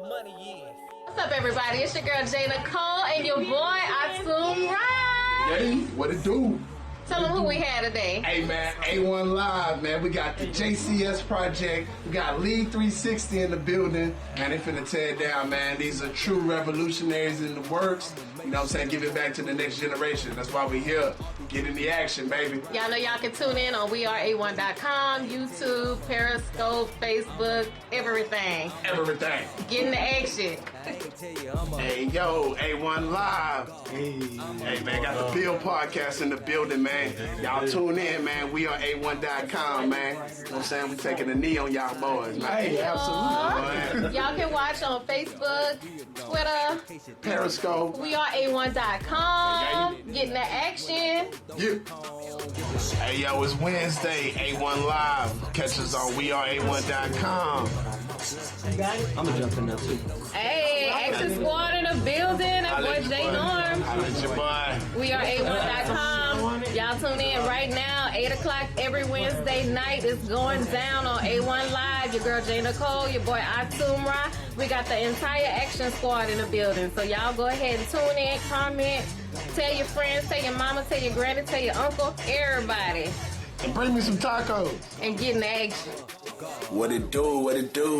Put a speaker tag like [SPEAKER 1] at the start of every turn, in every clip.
[SPEAKER 1] What's up, everybody? It's your girl, Jay Nicole, and your boy, Atum Ride.
[SPEAKER 2] Hey, what it do?
[SPEAKER 1] Tell them who we had today.
[SPEAKER 2] Hey, man, A1 Live, man. We got the JCS Project. We got League 360 in the building. Man, they finna tear it down, man. These are true revolutionaries in the works. You know what I'm saying? Give it back to the next generation. That's why we here. Get in the action, baby.
[SPEAKER 1] Y'all know y'all can tune in on weareA1.com, YouTube, Periscope, Facebook, everything.
[SPEAKER 2] Everything.
[SPEAKER 1] Get in the action.
[SPEAKER 2] Hey, yo, A1 Live. Hey, man, got the Bill Podcast in the building, man. Y'all tune in, man. We are A1.com, man. You know what I'm saying? We taking a knee on y'all boys, man. Hey, absolutely.
[SPEAKER 1] Y'all can watch on Facebook, Twitter,
[SPEAKER 2] Periscope.
[SPEAKER 1] weareA1.com. Get in the action.
[SPEAKER 2] Yeah. Hey, yo, it's Wednesday, A1 Live. Catch us on weareA1.com.
[SPEAKER 3] I'm gonna jump in there too.
[SPEAKER 1] Hey, Action Squad in the building. That boy Jay Norm.
[SPEAKER 2] Holla at your boy.
[SPEAKER 1] weareA1.com. Y'all tune in right now, 8 o'clock every Wednesday night. It's going down on A1 Live. Your girl Jay Nicole, your boy Atumra. We got the entire Action Squad in the building. So y'all go ahead and tune in, comment, tell your friends, tell your mama, tell your granny, tell your uncle, everybody.
[SPEAKER 2] And bring me some tacos.
[SPEAKER 1] And get in the action.
[SPEAKER 4] What it do,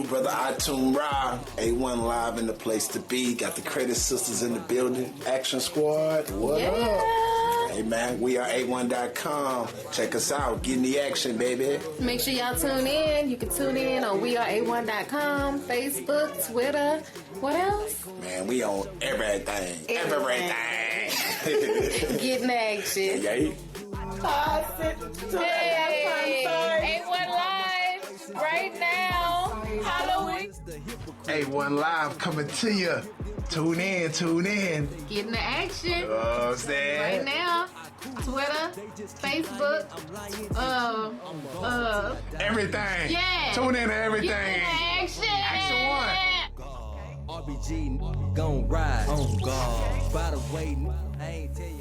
[SPEAKER 4] brother Atum Ra. A1 Live in the place to be. Got the Credit Sisters in the building. Action Squad, what up? Hey man, we are A1.com. Check us out. Get in the action, baby.
[SPEAKER 1] Make sure y'all tune in. You can tune in on weareA1.com, Facebook, Twitter. What else?
[SPEAKER 4] Man, we on everything. Everything.
[SPEAKER 1] Get in the action.
[SPEAKER 4] Yay.
[SPEAKER 1] Hey, A1 Live right now. Halloween.
[SPEAKER 2] A1 Live coming to you. Tune in.
[SPEAKER 1] Get in the action.
[SPEAKER 2] You know what I'm saying?
[SPEAKER 1] Right now. Twitter, Facebook,
[SPEAKER 2] Everything.
[SPEAKER 1] yeah.
[SPEAKER 2] Tune in to everything.
[SPEAKER 1] Get in the action.
[SPEAKER 2] Action
[SPEAKER 3] RBG gon' ride on God. By the way, I ain't tell you.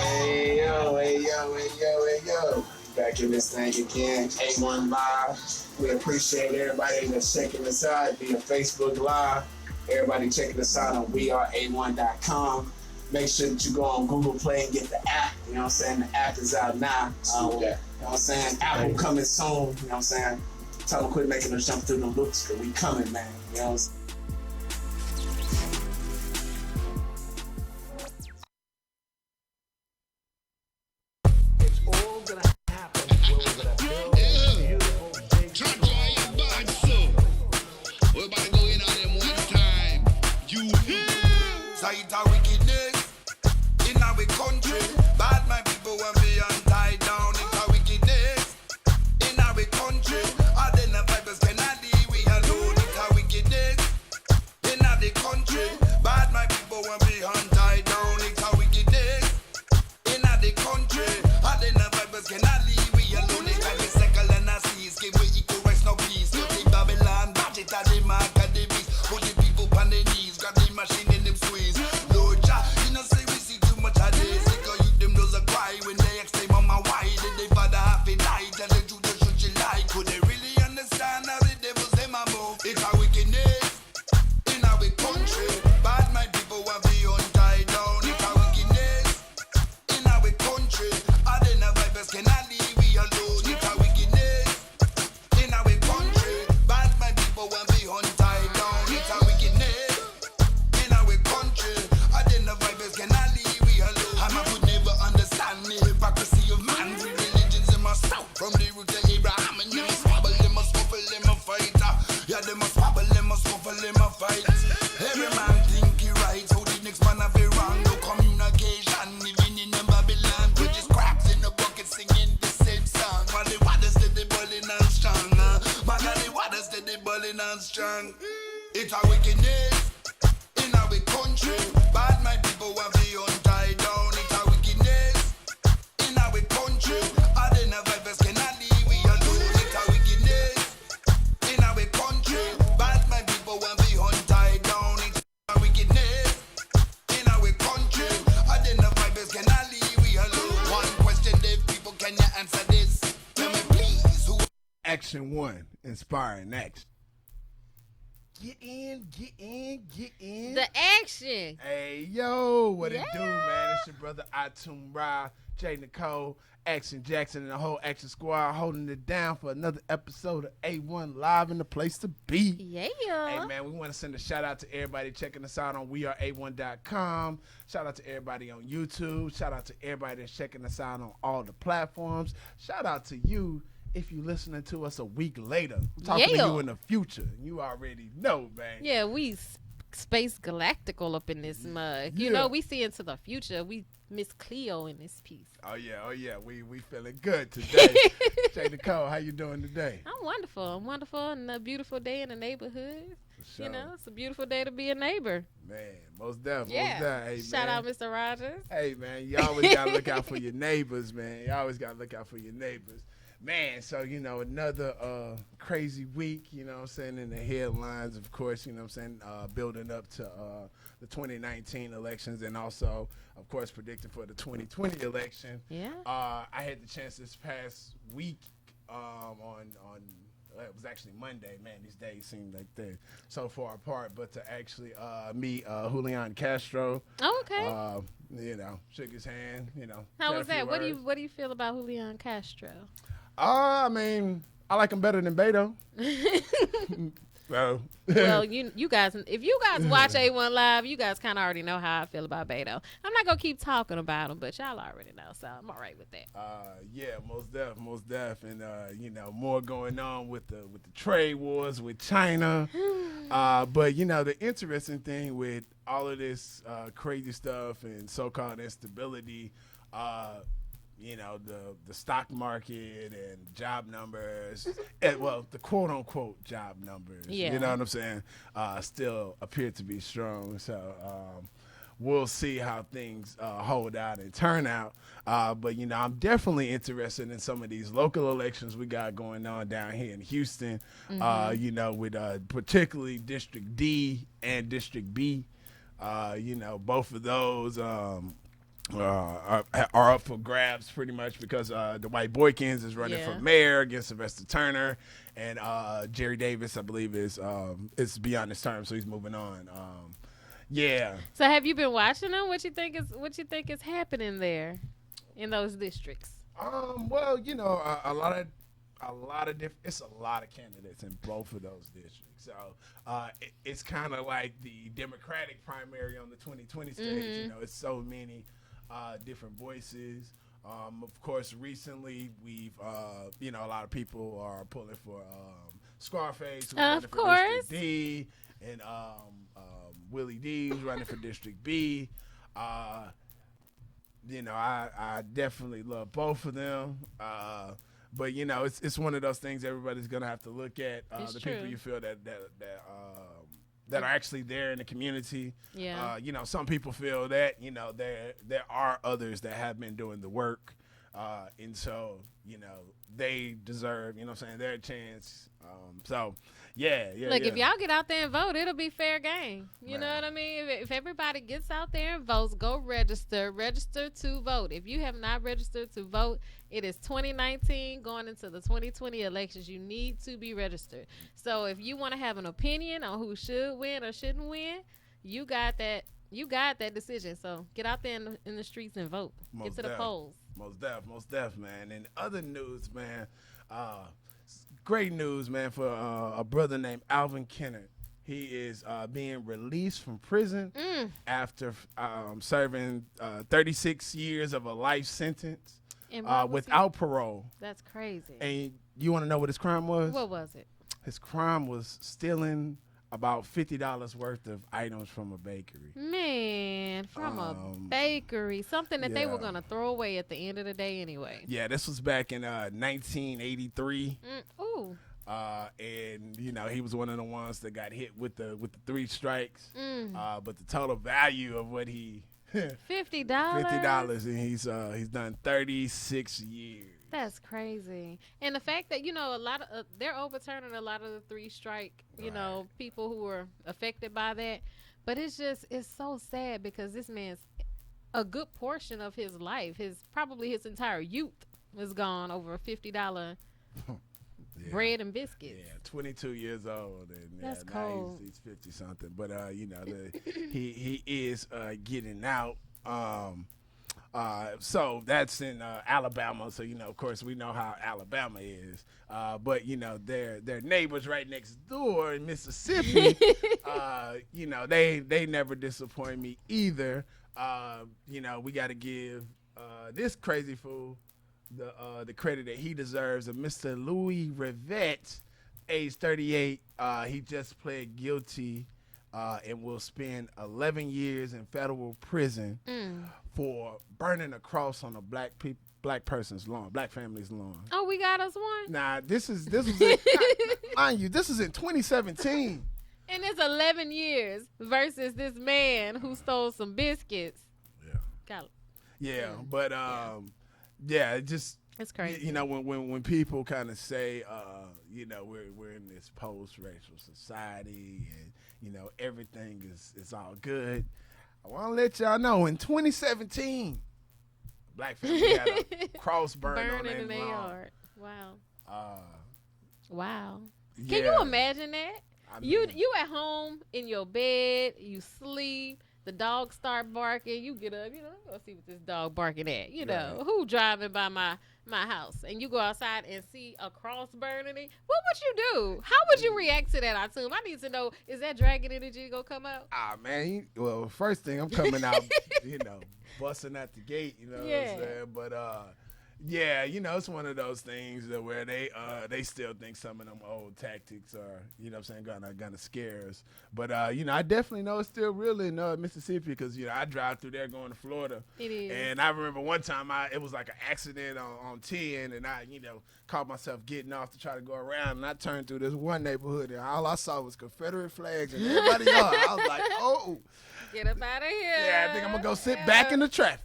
[SPEAKER 2] Hey yo. Back in this thing again. A1 Live. We appreciate everybody that's checking us out via Facebook Live. Everybody checking us out on weareA1.com. Make sure that you go on Google Play and get the app. You know what I'm saying? The app is out now. You know what I'm saying? Apple coming soon. You know what I'm saying? Tell them quit making us jump through the loops because we coming, man. You know what I'm saying?
[SPEAKER 5] Sight of wickedness in our country. Bad my people when we untied down. It's a wickedness in our country. All the vipers cannot leave we alone. It's a wickedness in our country. Bad my people when we untied down. It's a wickedness in our country. All the vipers cannot leave we alone. It's like a second and a seize. Give we equal rights, no peace. Go take Babylon, batch it at the mark of the beast. Put the people on their knees, grab the machine in them squeeze. Lord Jah, you know say we see too much of this. Because you them does a cry when they ask them on my why. answer this. Tell me please, who
[SPEAKER 4] Action 1, inspiring action. Get in, get in, get in.
[SPEAKER 1] The action.
[SPEAKER 4] Hey, yo, what it do,
[SPEAKER 1] Yeah.
[SPEAKER 4] man? It's your brother Atum Ra, Jay Nicole, Action Jackson, and the whole Action Squad holding it down for another episode of A1 Live in the place to be.
[SPEAKER 1] Yeah.
[SPEAKER 4] Hey, man, we want to send a shout out to everybody checking us out on weareA1.com. Shout out to everybody on YouTube. Shout out to everybody that's checking us out on all the platforms. Shout out to you if you listening to us a week later. I'm talking to
[SPEAKER 1] Yeah.
[SPEAKER 4] you in the future. You already know, man.
[SPEAKER 1] Yeah, we space galactical up in this mug. You
[SPEAKER 4] Yeah.
[SPEAKER 1] know, we see into the future. We Miss Cleo in this piece.
[SPEAKER 4] Oh yeah. We feeling good today. Jay Nicole, how you doing today?
[SPEAKER 1] I'm wonderful. I'm wonderful, and a beautiful day in the neighborhood.
[SPEAKER 4] sure.
[SPEAKER 1] You know, it's a beautiful day to be a neighbor.
[SPEAKER 4] Man, most definitely.
[SPEAKER 1] Yeah.
[SPEAKER 4] Hey,
[SPEAKER 1] Shout
[SPEAKER 4] man.
[SPEAKER 1] out, Mr. Rogers.
[SPEAKER 4] Hey man, you always gotta look out for your neighbors, man. You always gotta look out for your neighbors. Man, so another crazy week, what I'm saying, in the headlines, of course, I'm saying, building up to the 2019 elections, and also, of course, predicting for the 2020 election.
[SPEAKER 1] Yeah.
[SPEAKER 4] I had the chance this past week on it was actually Monday. Man, these days seem like they're so far apart, but to actually meet Julian Castro.
[SPEAKER 1] Oh, okay.
[SPEAKER 4] Shook his hand.
[SPEAKER 1] How
[SPEAKER 4] said
[SPEAKER 1] was
[SPEAKER 4] a few
[SPEAKER 1] that?
[SPEAKER 4] words.
[SPEAKER 1] What do you feel about Julian Castro?
[SPEAKER 4] I mean, I like him better than Beto. So,
[SPEAKER 1] Well, you guys, if you guys watch A1 Live, you guys kind of already know how I feel about Beto. I'm not gonna keep talking about him, but y'all already know, so I'm all right with that.
[SPEAKER 4] yeah, most def, and more going on with the trade wars with China. But the interesting thing with all of this crazy stuff and so-called instability, the stock market and job numbers, the quote-unquote job numbers,
[SPEAKER 1] Yeah.
[SPEAKER 4] you know what I'm saying, still appear to be strong. So we'll see how things hold out and turn out. But, I'm definitely interested in some of these local elections we got going on down here in Houston, with particularly District D and District B. Both of those are up for grabs pretty much because Dwight Boykins is running
[SPEAKER 1] Yeah.
[SPEAKER 4] for mayor against Sylvester Turner, and Jerry Davis, I believe, is beyond his term, so he's moving on. Yeah.
[SPEAKER 1] So have you been watching them? What you think is happening there in those districts?
[SPEAKER 4] Well, a lot of different. It's a lot of candidates in both of those districts. So it's kind of like the Democratic primary on the 2020 stage. It's so many different voices. Of course, recently we've, a lot of people are pulling for Scarface, who's running for
[SPEAKER 1] course.
[SPEAKER 4] District D, and Willie D, who's running for District B. I definitely love both of them. But it's one of those things everybody's gonna have to look at.
[SPEAKER 1] It's
[SPEAKER 4] The
[SPEAKER 1] true.
[SPEAKER 4] people you feel that are actually there in the community.
[SPEAKER 1] Yeah.
[SPEAKER 4] Some people feel that there are others that have been doing the work, and so they deserve their chance. So yeah.
[SPEAKER 1] Look, if y'all get out there and vote, it'll be fair game. You know
[SPEAKER 4] Man.
[SPEAKER 1] what I mean? If everybody gets out there and votes, go register. Register to vote. If you have not registered to vote, it is 2019 going into the 2020 elections. You need to be registered. So if you want to have an opinion on who should win or shouldn't win, you got that. You got that decision. So get out there in the streets and vote. Get to the polls.
[SPEAKER 4] Most def, man. And other news, man. Great news, man, for a brother named Alvin Kennard. He is being released from prison after serving 36 years of a life sentence
[SPEAKER 1] And what was
[SPEAKER 4] without parole.
[SPEAKER 1] That's crazy.
[SPEAKER 4] And you want to know what his crime was?
[SPEAKER 1] What was it?
[SPEAKER 4] His crime was stealing about $50 worth of items from a bakery.
[SPEAKER 1] Man, from a bakery, something that they were
[SPEAKER 4] yeah.
[SPEAKER 1] gonna throw away at the end of the day anyway.
[SPEAKER 4] Yeah, this was back in 1983.
[SPEAKER 1] Ooh,
[SPEAKER 4] And he was one of the ones that got hit with the 3 strikes.
[SPEAKER 1] Mm.
[SPEAKER 4] But the total value of what he
[SPEAKER 1] $50.
[SPEAKER 4] $50, and he's done 36 years.
[SPEAKER 1] That's crazy. And the fact that a lot of they're overturning a lot of the 3 strike, people who were affected by that. But it's so sad because this man's a good portion of his life, probably his entire youth, is gone over $50 bread and biscuits.
[SPEAKER 4] Yeah, 22 years old, and
[SPEAKER 1] That's
[SPEAKER 4] now
[SPEAKER 1] cold.
[SPEAKER 4] he's 50 something. But you know, he is getting out. So that's in Alabama. So you know, of course, we know how Alabama is. But you know, their neighbors right next door in Mississippi. You know, they never disappoint me either. You know, we got to give this crazy fool the credit that he deserves. Mr. Louis Rivette, age 38, he just pled guilty and will spend 11 years in federal prison for burning a cross on a black person's lawn, black family's lawn.
[SPEAKER 1] Oh, we got us one.
[SPEAKER 4] Nah, this was mind you, this is in 2017.
[SPEAKER 1] And it's 11 years versus this man who stole some biscuits.
[SPEAKER 4] Yeah, but yeah, it just
[SPEAKER 1] it's crazy.
[SPEAKER 4] You know, when people kind of say, you know, we're in this post-racial society, and you know everything is all good. I want to let y'all know in 2017, black family had a cross burning on their lawn.
[SPEAKER 1] yard. Wow. Wow.
[SPEAKER 4] Yeah.
[SPEAKER 1] Can you imagine that?
[SPEAKER 4] I mean,
[SPEAKER 1] You at home in your bed, you sleep. The dog start barking. You get up. You know, I'm gonna see what this dog barking at. You know,
[SPEAKER 4] Right.
[SPEAKER 1] who driving by my house, and you go outside and see a cross burning. What would you do? How would you react to that? I assume I need to know. Is that dragon energy gonna come out?
[SPEAKER 4] Man. Well, first thing I'm coming out, you know, busting out the gate. You know what
[SPEAKER 1] Yeah.
[SPEAKER 4] I'm saying? But yeah, you know, it's one of those things that where they still think some of them old tactics are, you know what I'm saying, gonna scare us. But you know, I definitely know it's still real in Mississippi, because you know I drive through there going to Florida.
[SPEAKER 1] It is.
[SPEAKER 4] And I remember one time it was like an accident on 10, and I, you know, caught myself getting off to try to go around, and I turned through this one neighborhood, and all I saw was Confederate flags and everybody else. I was like, oh,
[SPEAKER 1] Get up out of here.
[SPEAKER 4] yeah, I think I'm gonna go sit back in the traffic.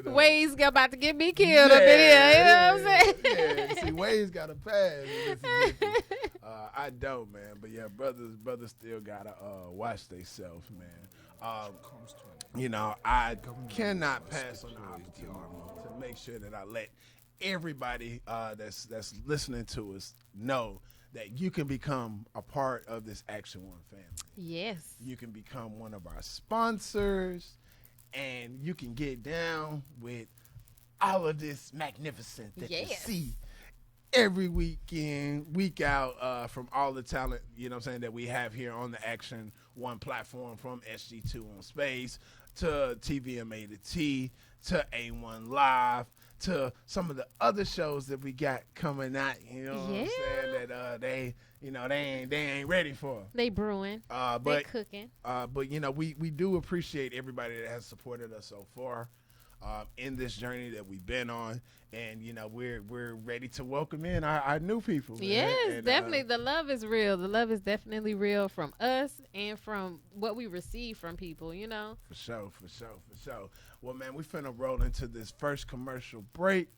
[SPEAKER 1] Wade's about to get me killed up in here. You know what I'm saying?
[SPEAKER 4] Yeah, see, Wade's got a pass in Mississippi. I don't, man. But yeah, brothers still gotta watch themselves, man. You know, I cannot pass on the opportunity to make sure that I let everybody that's listening to us know that you can become a part of this Action One family.
[SPEAKER 1] Yes.
[SPEAKER 4] You can become one of our sponsors, and you can get down with all of this magnificent that you
[SPEAKER 1] Yes.
[SPEAKER 4] see every weekend, week out, from all the talent, you know what I'm saying, that we have here on the Action One platform, from SG2 on Space to TVMA to T to A1 Live to some of the other shows that we got coming out, you know what I'm saying, that they, you know, they ain't ready for.
[SPEAKER 1] They brewing. They
[SPEAKER 4] But
[SPEAKER 1] cooking.
[SPEAKER 4] but you know, we do appreciate everybody that has supported us so far in this journey that we've been on, and you know, we're ready to welcome in our new people.
[SPEAKER 1] Yes,
[SPEAKER 4] and,
[SPEAKER 1] definitely. The love is real. The love is definitely real from us and from what we receive from people, you know?
[SPEAKER 4] For sure. Well, man, we finna roll into this first commercial break,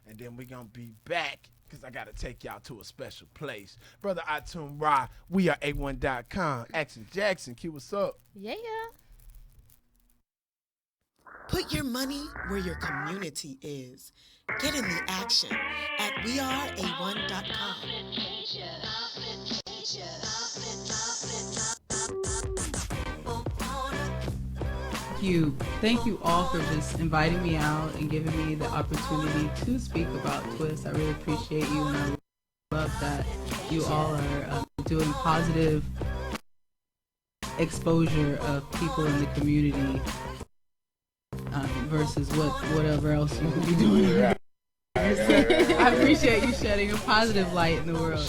[SPEAKER 4] and then we gonna be back, because I gotta take y'all to a special place. Brother Atum Ra, we are A1.com. Action Jackson, Q, what's up?
[SPEAKER 1] Yeah.
[SPEAKER 6] Put your money where your community is. Get in the action at weareA1.com.
[SPEAKER 7] Thank you all for just inviting me out and giving me the opportunity to speak about Twist. I really appreciate you, and I love that you all are doing positive exposure of people in the community versus whatever else you could be doing. I appreciate you shedding a positive light in the world.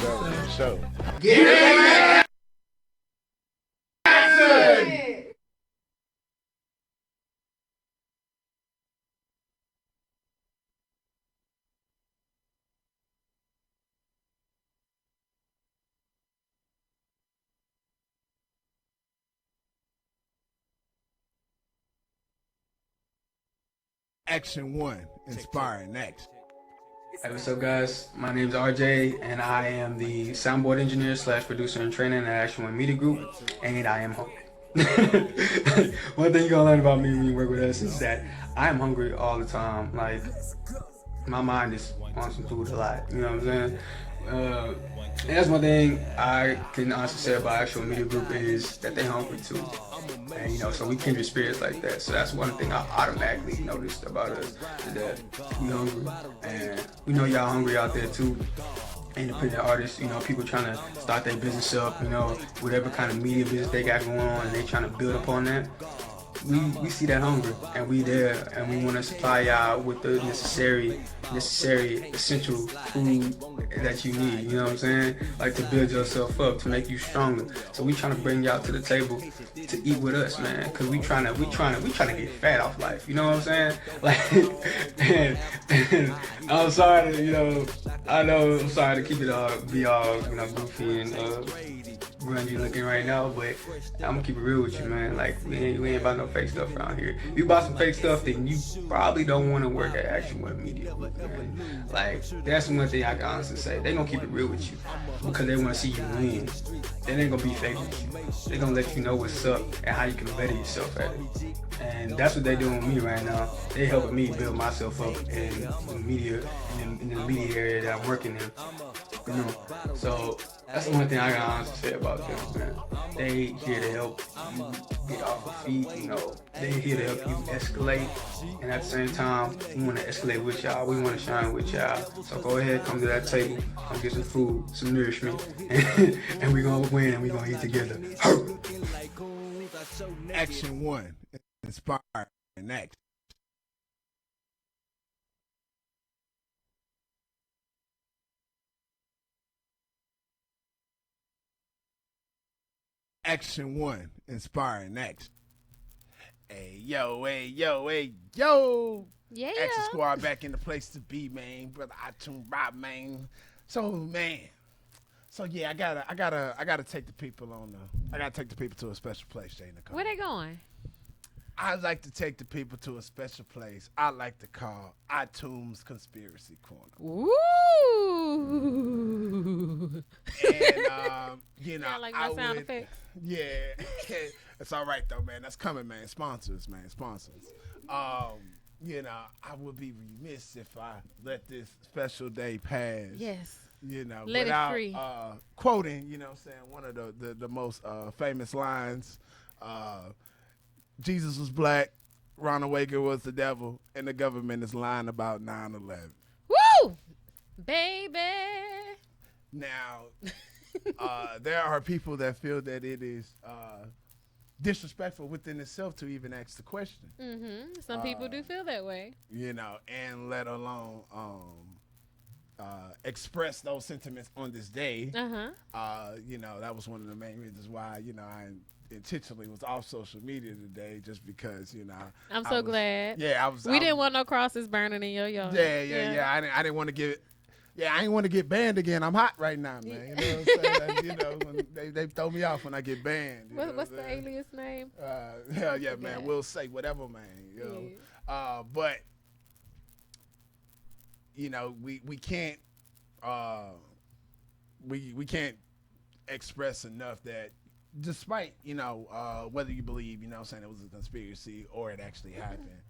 [SPEAKER 4] Show. Action One, inspiring action.
[SPEAKER 8] Hey, what's up, guys? My name is RJ, and I am the soundboard engineer / producer and trainer at Action One Media Group, and I am home. one thing you're gonna learn about me when you work with us is that I'm hungry all the time. Like, my mind is on some food a lot. You know what I'm saying? And that's one thing I can honestly say about Actual Media Group is that they hungry too. And, you know, so we kindred spirits like that. So that's one thing I automatically noticed about us, is that we hungry. And we know y'all hungry out there too. Independent artists, you know, people trying to start their business up, you know, whatever kind of media business they got going on, and they trying to build upon that. We see that hunger, and we there, and we want to supply y'all with the necessary essential food that you need. You know what I'm saying? Like, to build yourself up, to make you stronger. So we trying to bring y'all to the table to eat with us, man. Cause we trying to get fat off life. You know what I'm saying? Like, and I'm sorry to, you know, I'm sorry to keep it be all, you know, goofy and grungy looking right now, but I'm gonna keep it real with you, man. Like, we ain't about no fake stuff around here. If you buy some fake stuff, then you probably don't want to work at Actual Media. Man. Like, that's one thing I can honestly say. They gonna keep it real with you because they want to see you win. They ain't gonna be fake with you. They gonna let you know what's up and how you can better yourself at it. And that's what they doing with me right now. They helping me build myself up in the media, in the media area that I'm working in. You know, so that's the one thing I can honestly say about them, man. They here to help you get off your feet, you know. They here to help you escalate, and at the same time, we want to escalate with y'all. We want to shine with y'all. So go ahead, come to that table, come get some food, some nourishment, and we gonna win, and we gonna eat together.
[SPEAKER 9] Action 1, inspire and act. Action 1, inspiring action. Hey, yo, hey, yo, hey, yo.
[SPEAKER 1] Yeah.
[SPEAKER 9] Action Squad back in the place to be, man. Brother iTunes Rob, man. So, man. So yeah, I gotta take the people to a special place, Jay Nicole.
[SPEAKER 1] Where they going?
[SPEAKER 9] I like to take the people to a special place I like to call iTunes Conspiracy Corner.
[SPEAKER 1] Ooh.
[SPEAKER 9] And you know,
[SPEAKER 1] I like my sound effects.
[SPEAKER 9] Yeah, it's all right though, man. That's coming, man. Sponsors, man. Sponsors. You know, I would be remiss if I let this special day pass.
[SPEAKER 1] Yes.
[SPEAKER 9] You know,
[SPEAKER 1] let
[SPEAKER 9] without
[SPEAKER 1] it free.
[SPEAKER 9] Quoting, you know, saying one of the most famous lines. Jesus was black, Ronald Reagan was the devil, and the government is lying about 9/11.
[SPEAKER 1] Woo! Baby.
[SPEAKER 9] Now, there are people that feel that it is disrespectful within itself to even ask the question.
[SPEAKER 1] Mm-hmm. Some people do feel that way.
[SPEAKER 9] You know, and let alone express those sentiments on this day. You know, that was one of the main reasons why, you know, I intentionally was off social media today, just because, you know,
[SPEAKER 1] I'm so glad.
[SPEAKER 9] Yeah,
[SPEAKER 1] we didn't want no crosses burning in your yard.
[SPEAKER 9] Yeah. I didn't want to get. Yeah, I didn't want to get banned again. I'm hot right now, man. You know what I'm saying? You know, when they throw me off when I get banned.
[SPEAKER 1] What's the alias name?
[SPEAKER 9] Yeah, man. We'll say whatever, man. You know? But you know, we can't we can't express enough that, despite, you know, whether you believe, you know, saying it was a conspiracy or it actually happened,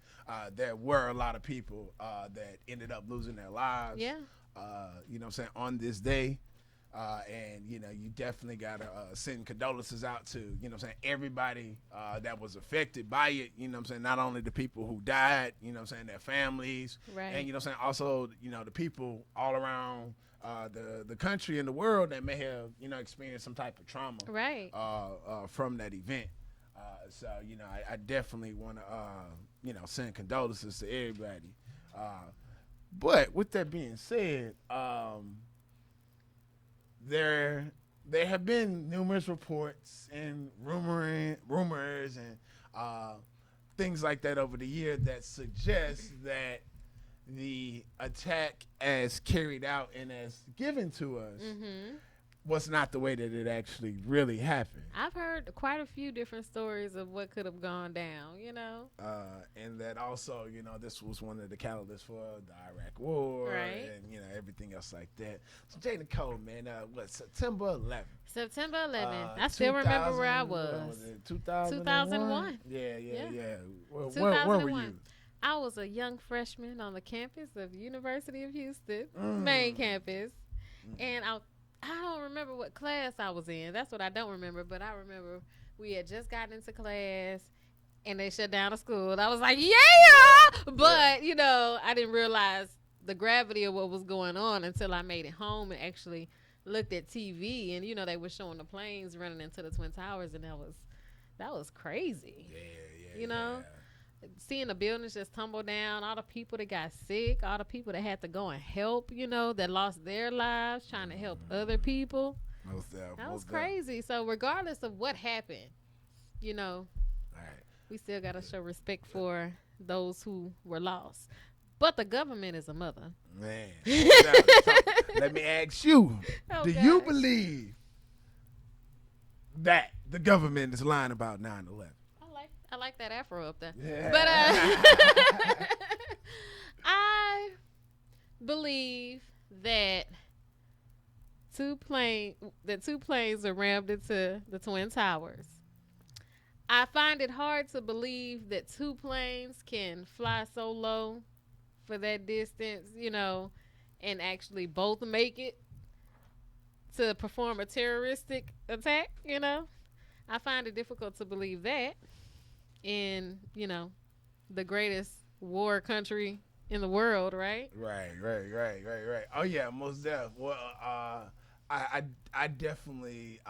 [SPEAKER 9] there were a lot of people that ended up losing their lives.
[SPEAKER 1] Yeah.
[SPEAKER 9] You know what I'm saying, on this day. And, you know, you definitely got to send condolences out to, you know what I'm saying, everybody that was affected by it. You know what I'm saying, not only the people who died, you know what I'm saying, their families.
[SPEAKER 1] Right.
[SPEAKER 9] And, you know what I'm saying, also, you know, the people all around the country and the world that may have, you know, experienced some type of trauma.
[SPEAKER 1] Right.
[SPEAKER 9] From that event. So, you know, I definitely want to, you know, send condolences to everybody. But with that being said, there have been numerous reports and rumors and things like that over the year that suggest that the attack as carried out and as given to us what's not the way that it actually really happened.
[SPEAKER 1] I've heard quite a few different stories of what could have gone down, you know.
[SPEAKER 9] And that also, you know, this was one of the catalysts for the Iraq War,
[SPEAKER 1] Right.
[SPEAKER 9] and you know everything else like that. So Jay Nicole, man, what September 11th?
[SPEAKER 1] September 11th. I still remember where I was.
[SPEAKER 9] 2001. Yeah. Where were
[SPEAKER 1] 2001.
[SPEAKER 9] you?
[SPEAKER 1] I was a young freshman on the campus of University of Houston, main campus, and I don't remember what class I was in. That's what I don't remember, but I remember we had just gotten into class, and they shut down the school. And I was like, yeah! But, you know, I didn't realize the gravity of what was going on until I made it home and actually looked at TV. And, you know, they were showing the planes running into the Twin Towers, and that was crazy.
[SPEAKER 9] Yeah.
[SPEAKER 1] You know? Seeing the buildings just tumble down, all the people that got sick, all the people that had to go and help, you know, that lost their lives trying to help other people. That was crazy. So regardless of what happened, you know, we still got to show respect for those who were lost. But the government is a mother.
[SPEAKER 9] Man. So, let me ask you, do you believe that the government is lying about 9/11?
[SPEAKER 1] I like that afro up there.
[SPEAKER 9] Yeah.
[SPEAKER 1] But I believe that two planes were rammed into the Twin Towers. I find it hard to believe that two planes can fly so low for that distance, you know, and actually both make it to perform a terroristic attack, you know. I find it difficult to believe that in, you know, the greatest war country in the world, right?
[SPEAKER 9] Right. Oh yeah, most definitely. Well, I definitely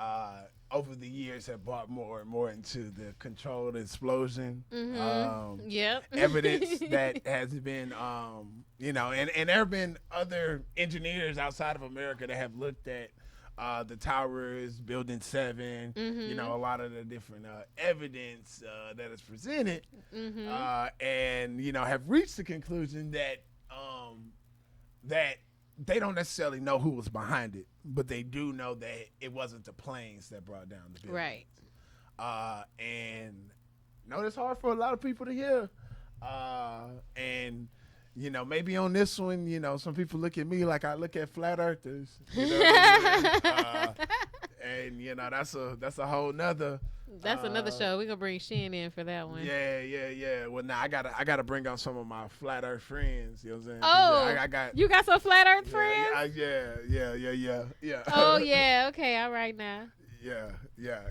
[SPEAKER 9] over the years have bought more and more into the controlled explosion evidence that has been you know, and there have been other engineers outside of America that have looked at the towers, Building 7, you know, a lot of the different evidence that is presented, and, you know, have reached the conclusion that that they don't necessarily know who was behind it, but they do know that it wasn't the planes that brought down the building.
[SPEAKER 1] Right.
[SPEAKER 9] And you know, it's hard for a lot of people to hear. And you know, maybe on this one, you know, some people look at me like I look at flat earthers. You know what I'm saying? And you know, that's a whole nother.
[SPEAKER 1] That's another show. We're gonna bring Shin in for that one.
[SPEAKER 9] Yeah. Well, now I gotta bring on some of my flat earth friends. You know what I'm saying?
[SPEAKER 1] Oh, you got some flat earth friends?
[SPEAKER 9] Yeah.
[SPEAKER 1] Oh yeah. Okay. All right now.
[SPEAKER 9] Yeah,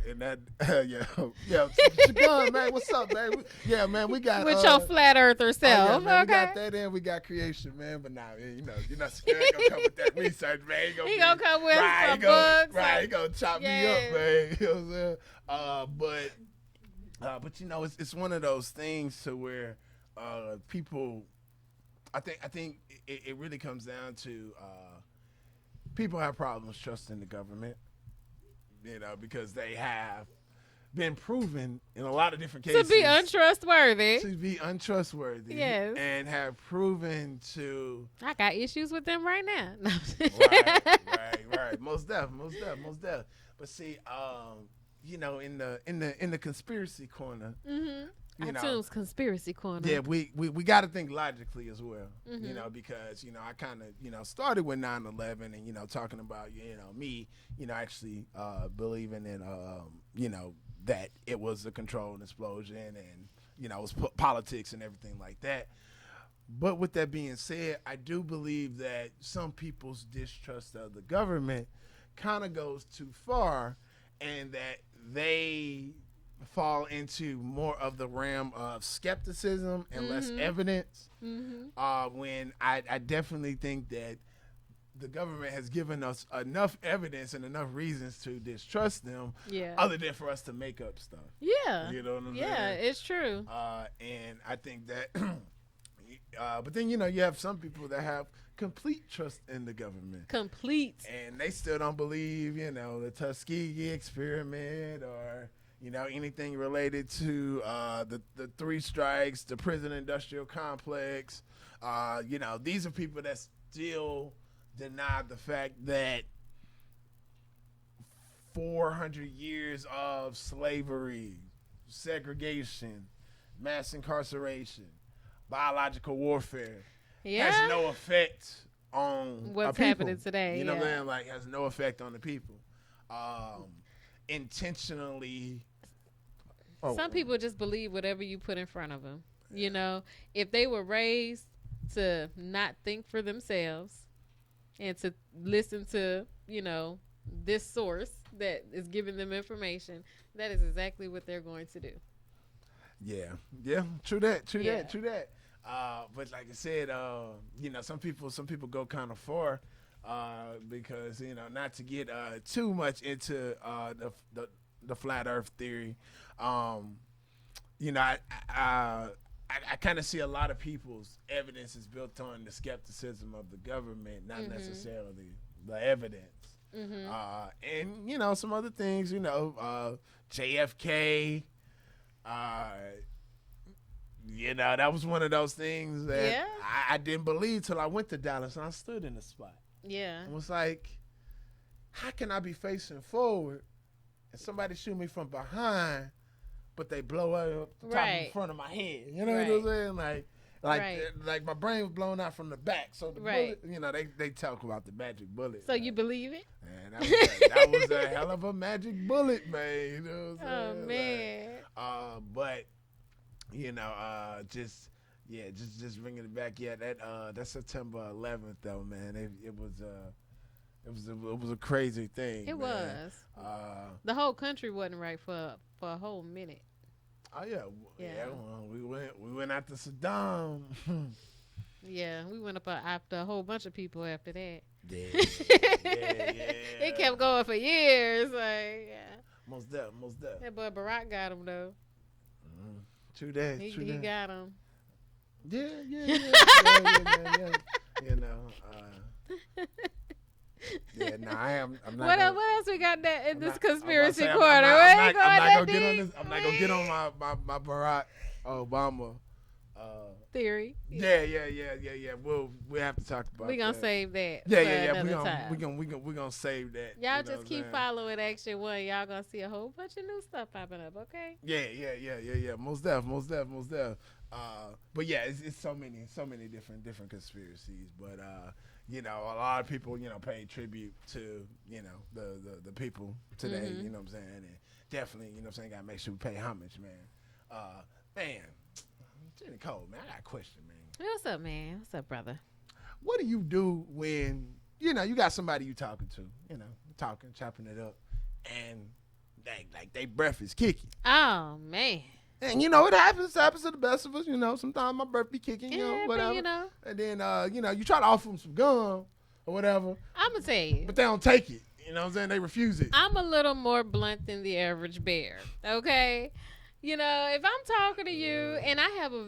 [SPEAKER 9] and that, Shagun, man, what's up, man? Yeah, man, we got
[SPEAKER 1] with your flat earther self.
[SPEAKER 9] Man,
[SPEAKER 1] okay.
[SPEAKER 9] We got that in. We got creation, man. But now, you know, Shagun ain't gonna come with that research, man.
[SPEAKER 1] He gonna come with some books.
[SPEAKER 9] Right, he gonna chop me up, man. You know what I'm saying? But you know, it's one of those things to where people, I think it really comes down to people have problems trusting the government. You know, because they have been proven in a lot of different cases
[SPEAKER 1] to be untrustworthy.
[SPEAKER 9] Yes. And have proven to.
[SPEAKER 1] I got issues with them right now. No.
[SPEAKER 9] Right. Most definitely. But see, you know, in the conspiracy corner.
[SPEAKER 1] iTunes Conspiracy Corner.
[SPEAKER 9] Yeah, we got to think logically as well, you know, because, you know, I kind of, you know, started with 9/11 and, you know, talking about, you know, me, you know, actually believing in, you know, that it was a controlled explosion and, you know, it was politics and everything like that. But with that being said, I do believe that some people's distrust of the government kind of goes too far and that they fall into more of the realm of skepticism and less evidence. When I definitely think that the government has given us enough evidence and enough reasons to distrust them, other than for us to make up stuff.
[SPEAKER 1] Yeah.
[SPEAKER 9] You know what I'm saying?
[SPEAKER 1] Yeah, it's true.
[SPEAKER 9] And I think that, but then, you know, you have some people that have complete trust in the government.
[SPEAKER 1] Complete.
[SPEAKER 9] And they still don't believe, you know, the Tuskegee experiment or, you know, anything related to the three strikes, the prison industrial complex. You know, these are people that still deny the fact that 400 years of slavery, segregation, mass incarceration, biological warfare has no effect on
[SPEAKER 1] what's
[SPEAKER 9] our people.
[SPEAKER 1] happening today.
[SPEAKER 9] You know what I'm saying? Like, has no effect on the people. Intentionally.
[SPEAKER 1] Some people just believe whatever you put in front of them. You know, if they were raised to not think for themselves and to listen to, you know, this source that is giving them information, that is exactly what they're going to do.
[SPEAKER 9] Yeah, true that. But like I said, you know, some people go kind of far because, you know, not to get too much into the flat Earth theory. You know, I kind of see a lot of people's evidence is built on the skepticism of the government, not necessarily the evidence. And, you know, some other things, you know, JFK, you know, that was one of those things that I didn't believe till I went to Dallas and I stood in the spot.
[SPEAKER 1] Yeah.
[SPEAKER 9] It was like, how can I be facing forward and somebody shoot me from behind, but they blow up the top in front of my head? You know what I'm saying? Like my brain was blown out from the back. So the bullet, you know, they talk about the magic bullet.
[SPEAKER 1] So you believe it?
[SPEAKER 9] Man, that was a hell of a magic bullet, man. You know what I'm saying?
[SPEAKER 1] Oh, man.
[SPEAKER 9] Like, but, you know, just bringing it back. Yeah, that September 11th, though, man, it was a crazy thing.
[SPEAKER 1] It
[SPEAKER 9] man.
[SPEAKER 1] was. The whole country wasn't right for a whole minute.
[SPEAKER 9] Oh yeah. Well, we went after Saddam.
[SPEAKER 1] Yeah, we went up after a whole bunch of people after that.
[SPEAKER 9] Yeah.
[SPEAKER 1] It kept going for years. Like,
[SPEAKER 9] Most deaf.
[SPEAKER 1] That boy Barack got him though.
[SPEAKER 9] True that.
[SPEAKER 1] He got him.
[SPEAKER 9] Yeah. You know. Yeah, no, I'm not.
[SPEAKER 1] What else we got that in this conspiracy corner?
[SPEAKER 9] I'm not gonna get on my Barack Obama
[SPEAKER 1] theory.
[SPEAKER 9] Yeah. We'll have to talk about.
[SPEAKER 1] We're gonna save that.
[SPEAKER 9] Yeah. We're gonna save that.
[SPEAKER 1] Y'all just keep following Action One. Y'all gonna see a whole bunch of new stuff popping up. Okay.
[SPEAKER 9] Yeah. Most def. But yeah, it's so many different conspiracies. But you know, a lot of people, you know, pay tribute to, you know, the people today. You know what I'm saying? And definitely, you know what I'm saying, gotta make sure we pay homage, man. Man, Jenny Cole, man, I got a question, man.
[SPEAKER 1] What's up, man? What's up, brother?
[SPEAKER 9] What do you do when, you know, you got somebody you talking to, you know, chopping it up, and they breath is kicking?
[SPEAKER 1] Oh, man.
[SPEAKER 9] And, you know, it happens to the best of us, you know. Sometimes my breath be kicking, you know, whatever.
[SPEAKER 1] You know.
[SPEAKER 9] And then, you know, you try to offer them some gum or whatever.
[SPEAKER 1] I'm going to tell you.
[SPEAKER 9] But they don't take it. You know what I'm saying? They refuse it.
[SPEAKER 1] I'm a little more blunt than the average bear, okay? You know, if I'm talking to you and I have a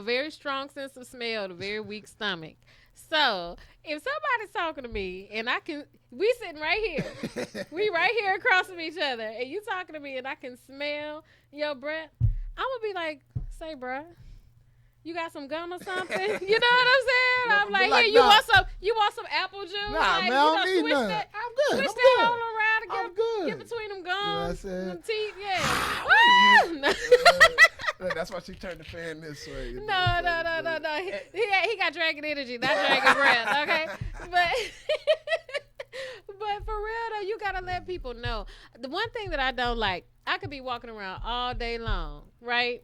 [SPEAKER 1] very strong sense of smell and a very weak stomach. So if somebody's talking to me and we sitting right here, we right here across from each other, and you talking to me and I can smell your breath, I'm gonna be like, say, bruh, you got some gum or something? You know what I'm saying? I'm like, here, you want some apple juice?
[SPEAKER 9] Nah,
[SPEAKER 1] like,
[SPEAKER 9] man, I don't need
[SPEAKER 1] switch
[SPEAKER 9] none.
[SPEAKER 1] that,
[SPEAKER 9] I'm good.
[SPEAKER 1] Switch
[SPEAKER 9] I'm
[SPEAKER 1] that
[SPEAKER 9] good.
[SPEAKER 1] all around and get between them gums,
[SPEAKER 9] You know what I'm
[SPEAKER 1] them teeth, yeah.
[SPEAKER 9] That's why she turned the fan this way.
[SPEAKER 1] No. He got dragon energy, not dragon breath, okay? But for real though, you gotta let people know. The one thing that I don't like, I could be walking around all day long, right,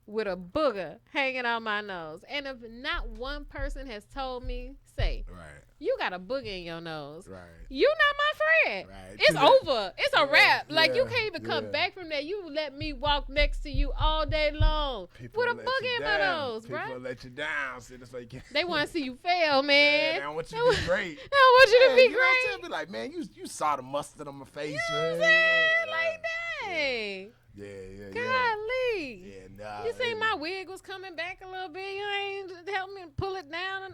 [SPEAKER 1] with a booger hanging out my nose, and if not one person has told me, say,
[SPEAKER 9] right,
[SPEAKER 1] you got a booger in your nose,
[SPEAKER 9] right,
[SPEAKER 1] you not my friend. Right. It's over. It's a wrap. Like you can't even come back from that. You let me walk next to you all day long with a booger in my nose, right?
[SPEAKER 9] People let you down. So it's like
[SPEAKER 1] they want to see you fail, man.
[SPEAKER 9] They don't want you to be great.
[SPEAKER 1] They don't want you to be
[SPEAKER 9] You know
[SPEAKER 1] great.
[SPEAKER 9] what I'm saying? Be like, man, you saw the mustard on my face.
[SPEAKER 1] You know what I'm saying? Like that.
[SPEAKER 9] Yeah.
[SPEAKER 1] Golly.
[SPEAKER 9] Yeah, nah.
[SPEAKER 1] You seen my wig was coming back a little bit. You ain't help me pull it down.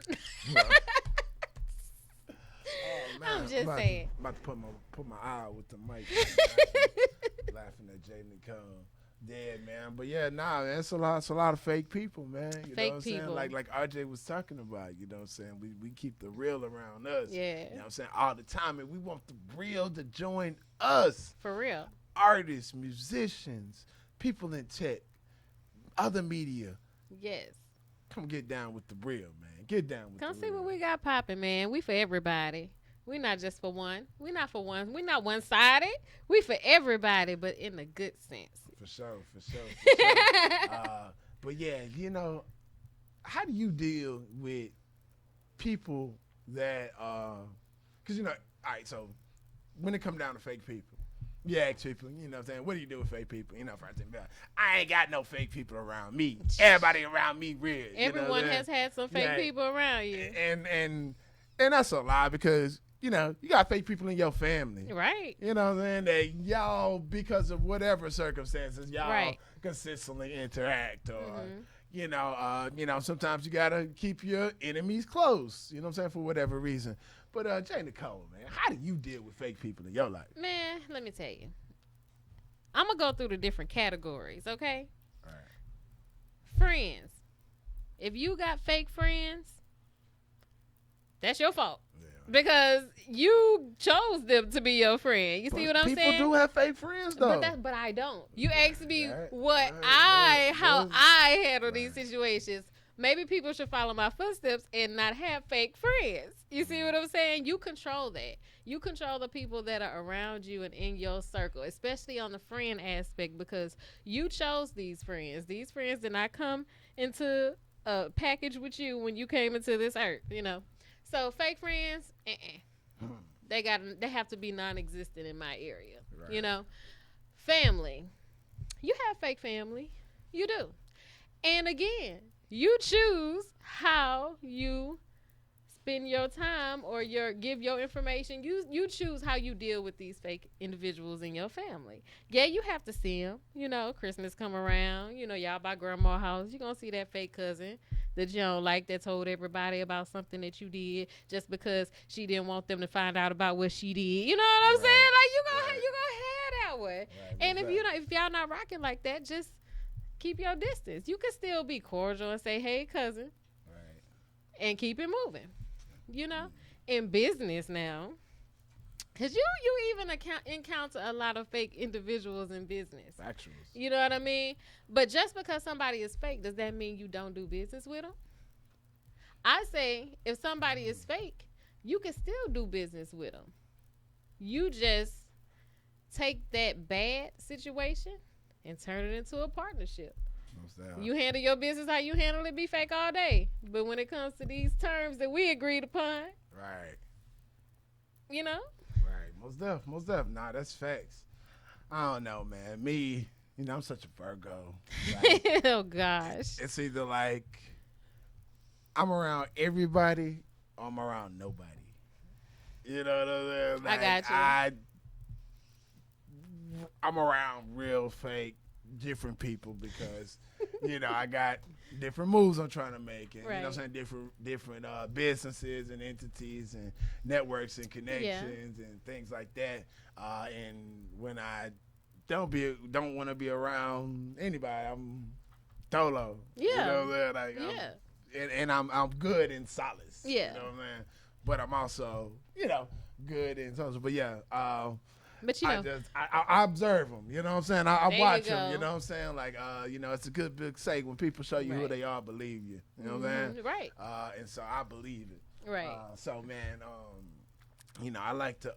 [SPEAKER 9] Oh, man.
[SPEAKER 1] I'm just saying.
[SPEAKER 9] I'm about to put my eye with the mic. Laughing at Jay Nicole. Dead, man. But yeah, nah, man, it's a lot of fake people, man. You know
[SPEAKER 1] Fake
[SPEAKER 9] what I'm saying?
[SPEAKER 1] people.
[SPEAKER 9] Like RJ was talking about, you know what I'm saying? We keep the real around us.
[SPEAKER 1] Yeah.
[SPEAKER 9] You know what I'm saying? All the time. And we want the real to join us.
[SPEAKER 1] For real.
[SPEAKER 9] Artists, musicians, people in tech, other media.
[SPEAKER 1] Yes.
[SPEAKER 9] Come get down with the real, man. Get down with
[SPEAKER 1] Come
[SPEAKER 9] the
[SPEAKER 1] see
[SPEAKER 9] real.
[SPEAKER 1] what we got popping, man. We for everybody. We not just for one. We not for one. We not one-sided. We for everybody, but in a good sense.
[SPEAKER 9] For sure. But yeah, you know, how do you deal with people that, because, you know, all right, so when it come down to fake people, you ask people, you know what I'm saying, what do you do with fake people? You know, first thing, I ain't got no fake people around me. Everybody around me real.
[SPEAKER 1] Everyone has had some fake people around you.
[SPEAKER 9] And that's a lie because, you know, you got fake people in your family.
[SPEAKER 1] Right.
[SPEAKER 9] You know what I'm saying? That y'all, because of whatever circumstances, y'all
[SPEAKER 1] Right.
[SPEAKER 9] consistently interact or, you know, sometimes you got to keep your enemies close, you know what I'm saying, for whatever reason. But Jay Nicole, man, how do you deal with fake people in your life?
[SPEAKER 1] Man, let me tell you. I'm going to go through the different categories, okay?
[SPEAKER 9] All right.
[SPEAKER 1] Friends. If you got fake friends, that's your fault. Because you chose them to be your friend. You see what I'm saying?
[SPEAKER 9] People do have fake friends, though.
[SPEAKER 1] But I don't. You asked me
[SPEAKER 9] Right.
[SPEAKER 1] how I handle these situations. Maybe people should follow my footsteps and not have fake friends. You see what I'm saying? You control that. You control the people that are around you and in your circle, especially on the friend aspect, because you chose these friends. These friends did not come into a package with you when you came into this earth, you know. So fake friends, they have to be non-existent in my area. Right. You know, family, you have fake family, you do, and again, you choose how you spend your time or give your information. You choose how you deal with these fake individuals in your family. Yeah, you have to see them. You know, Christmas come around. You know, y'all by grandma's house, you gonna see that fake cousin that you don't like that told everybody about something that you did just because she didn't want them to find out about what she did. You know what I'm saying? Like you gonna have that way. Right, and if y'all not rocking like that, just keep your distance. You can still be cordial and say, "Hey, cousin," right, and keep it moving. You know, in business now, because you even encounter a lot of fake individuals in business.
[SPEAKER 9] Factuals.
[SPEAKER 1] You know what I mean? But just because somebody is fake, does that mean you don't do business with them? I say if somebody is fake, you can still do business with them. You just take that bad situation and turn it into a partnership. You handle your business how you handle it, be fake all day. But when it comes to these terms that we agreed upon,
[SPEAKER 9] right,
[SPEAKER 1] you know?
[SPEAKER 9] Right, most def. Nah, that's facts. I don't know, man. Me, you know, I'm such a Virgo. Like,
[SPEAKER 1] oh, gosh.
[SPEAKER 9] It's either like I'm around everybody or I'm around nobody. You know what I'm saying? Like,
[SPEAKER 1] I got
[SPEAKER 9] you. I'm around real fake different people because you know I got different moves I'm trying to make and you know what I'm saying different businesses and entities and networks and connections and things like that and when I don't want to be around anybody, I'm dolo. You know what I'm saying? And I'm good in solace. You know what I'm saying? But I'm also, you know, good in solace. But but you know, I observe them. You know what I'm saying? I watch them. You know what I'm saying? Like, you know, it's a good big say when people show you who they are, believe you. You know what I'm saying?
[SPEAKER 1] Right.
[SPEAKER 9] And so I believe it.
[SPEAKER 1] Right.
[SPEAKER 9] So man, you know, I like to,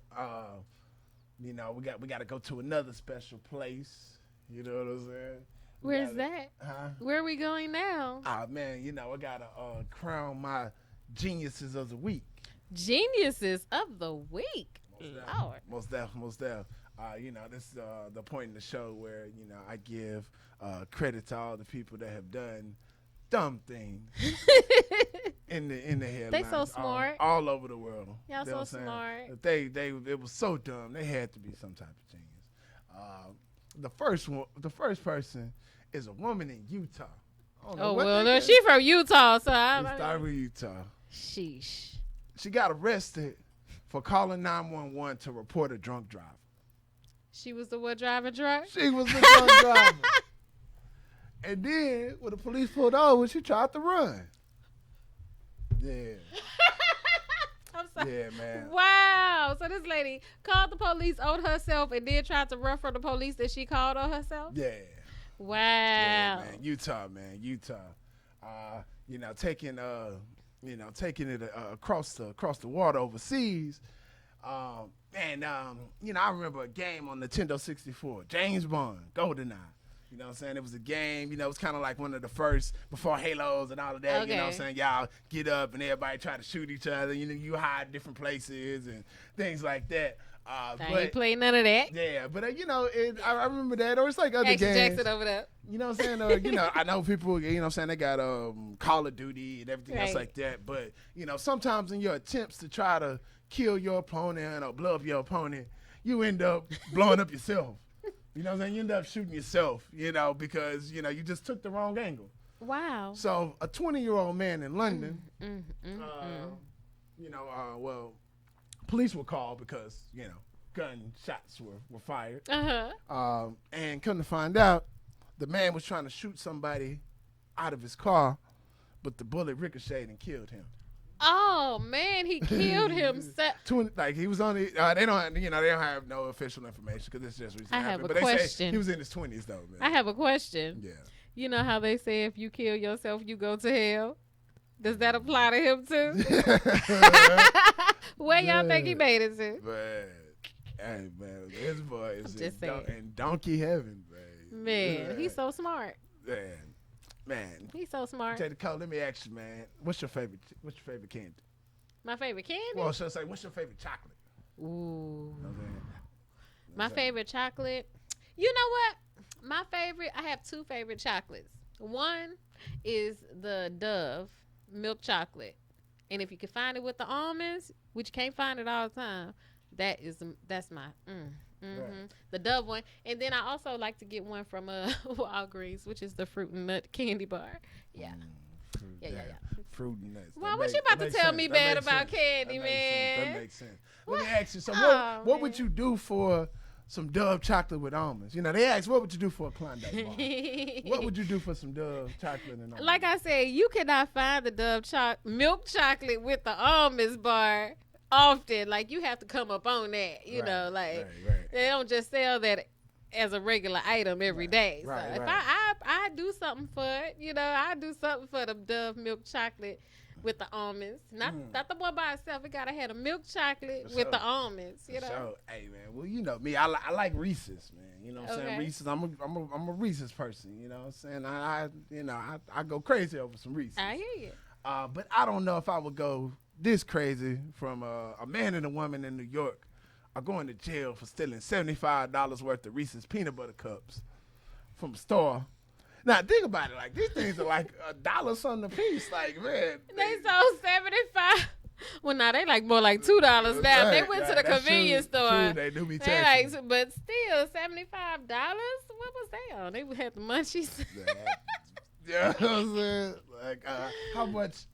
[SPEAKER 9] you know, we got to go to another special place. You know what I'm saying?
[SPEAKER 1] Where's that?
[SPEAKER 9] Huh?
[SPEAKER 1] Where are we going now?
[SPEAKER 9] Man, you know, I gotta crown my geniuses of the week.
[SPEAKER 1] Geniuses of the week. Lord.
[SPEAKER 9] Most def. You know, this is the point in the show where, you know, I give credit to all the people that have done dumb things in the headlines.
[SPEAKER 1] They so smart.
[SPEAKER 9] All over the world.
[SPEAKER 1] Y'all so smart.
[SPEAKER 9] It was so dumb. They had to be some type of genius. The first person is a woman in Utah.
[SPEAKER 1] Oh, well, no, she from Utah, so
[SPEAKER 9] I started with Utah.
[SPEAKER 1] Sheesh.
[SPEAKER 9] She got arrested for calling 911 to report a drunk driver.
[SPEAKER 1] She was the what driving truck?
[SPEAKER 9] She was the drunk driver. And then when the police pulled over, she tried to run. Yeah.
[SPEAKER 1] I'm sorry.
[SPEAKER 9] Yeah, man.
[SPEAKER 1] Wow. So this lady called the police on herself and then tried to run from the police that she called on herself?
[SPEAKER 9] Yeah.
[SPEAKER 1] Wow.
[SPEAKER 9] Yeah, man. Utah. Taking it across the water overseas. I remember a game on Nintendo 64, James Bond, GoldenEye. You know what I'm saying? It was a game, it was kind of like one of the first before Halos and all of that. You know what I'm saying? Y'all get up and everybody try to shoot each other. You hide different places and things like that.
[SPEAKER 1] I ain't play none of that.
[SPEAKER 9] Yeah, but I remember that. Or it's like other
[SPEAKER 1] Action
[SPEAKER 9] games.
[SPEAKER 1] Jackson over there.
[SPEAKER 9] You know what I'm saying? I know people, they got Call of Duty and everything else like that. But, sometimes in your attempts to try to kill your opponent or blow up your opponent, you end up blowing up yourself. You know what I'm saying? You end up shooting yourself, because, you just took the wrong angle.
[SPEAKER 1] Wow.
[SPEAKER 9] So a 20-year-old man in London, police were called because, gunshots were fired.
[SPEAKER 1] Uh-huh.
[SPEAKER 9] And come to find out, the man was trying to shoot somebody out of his car, but the bullet ricocheted and killed him.
[SPEAKER 1] Oh man, he killed himself.
[SPEAKER 9] He was on the. They don't have no official information because it's just recently happened.
[SPEAKER 1] But
[SPEAKER 9] they
[SPEAKER 1] question.
[SPEAKER 9] say he was in his 20s though, man.
[SPEAKER 1] I have a question.
[SPEAKER 9] Yeah.
[SPEAKER 1] You know how they say if you kill yourself, you go to hell? Does that apply to him too? Where y'all think he made it to?
[SPEAKER 9] Hey man, this boy is
[SPEAKER 1] just
[SPEAKER 9] in donkey heaven, man.
[SPEAKER 1] Man, he's so smart.
[SPEAKER 9] Man,
[SPEAKER 1] he's so smart.
[SPEAKER 9] Take the call. Let me ask you, man. What's your favorite candy?
[SPEAKER 1] My favorite candy?
[SPEAKER 9] Well, so say, what's your favorite chocolate?
[SPEAKER 1] Ooh.
[SPEAKER 9] Okay.
[SPEAKER 1] My favorite chocolate. You know what? My favorite. I have two favorite chocolates. One is the Dove milk chocolate, and if you can find it with the almonds, which you can't find it all the time, that's my. Right. The Dove one, and then I also like to get one from Walgreens, which is the fruit and nut candy bar. Yeah. Yeah.
[SPEAKER 9] Fruit and nuts.
[SPEAKER 1] Well, what you about to tell me bad about candy, man?
[SPEAKER 9] That makes sense. Let me ask you. So, what would you do for some Dove chocolate with almonds? They ask, what would you do for a Klondike bar? What would you do for some Dove chocolate and almonds?
[SPEAKER 1] Like I said, you cannot find the Dove milk chocolate with the almonds bar often. Like, you have to come up on that, right. They don't just sell that as a regular item every day. So if I do something for it, I do something for the Dove milk chocolate with the almonds. Not the one by itself. It gotta have a milk chocolate with the almonds.
[SPEAKER 9] So, hey man, well me, I like Reese's, man. You know what I'm saying? Reese's. I'm a Reese's person. You know what I'm saying? I go crazy over some Reese's.
[SPEAKER 1] I hear you.
[SPEAKER 9] But I don't know if I would go this crazy from a man and a woman in New York are going to jail for stealing $75 worth of Reese's peanut butter cups from a store. Now think about it, like these things are like $1 something a piece. Like, man,
[SPEAKER 1] they sold 75. Well, now they like more like $2 now.
[SPEAKER 9] Right,
[SPEAKER 1] they went to the convenience store.
[SPEAKER 9] True, they do be taxing.
[SPEAKER 1] But still, $75. What was they on? They had the munchies.
[SPEAKER 9] Yeah, you know what I'm saying? Like,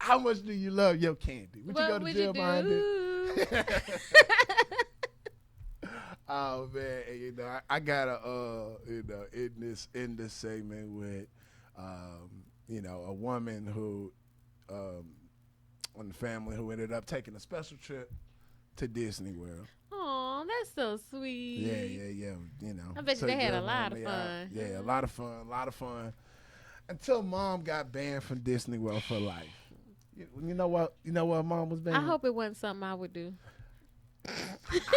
[SPEAKER 9] how much do you love your candy? Would you go to jail behind it? Oh man, I gotta in this segment with a woman who on the family who ended up taking a special trip to Disney World.
[SPEAKER 1] Oh, that's so sweet.
[SPEAKER 9] Yeah.
[SPEAKER 1] I bet you they had a lot of fun.
[SPEAKER 9] Yeah, a lot of fun. Until mom got banned from Disney World for life. You know what mom was banned?
[SPEAKER 1] I hope it wasn't something I would do.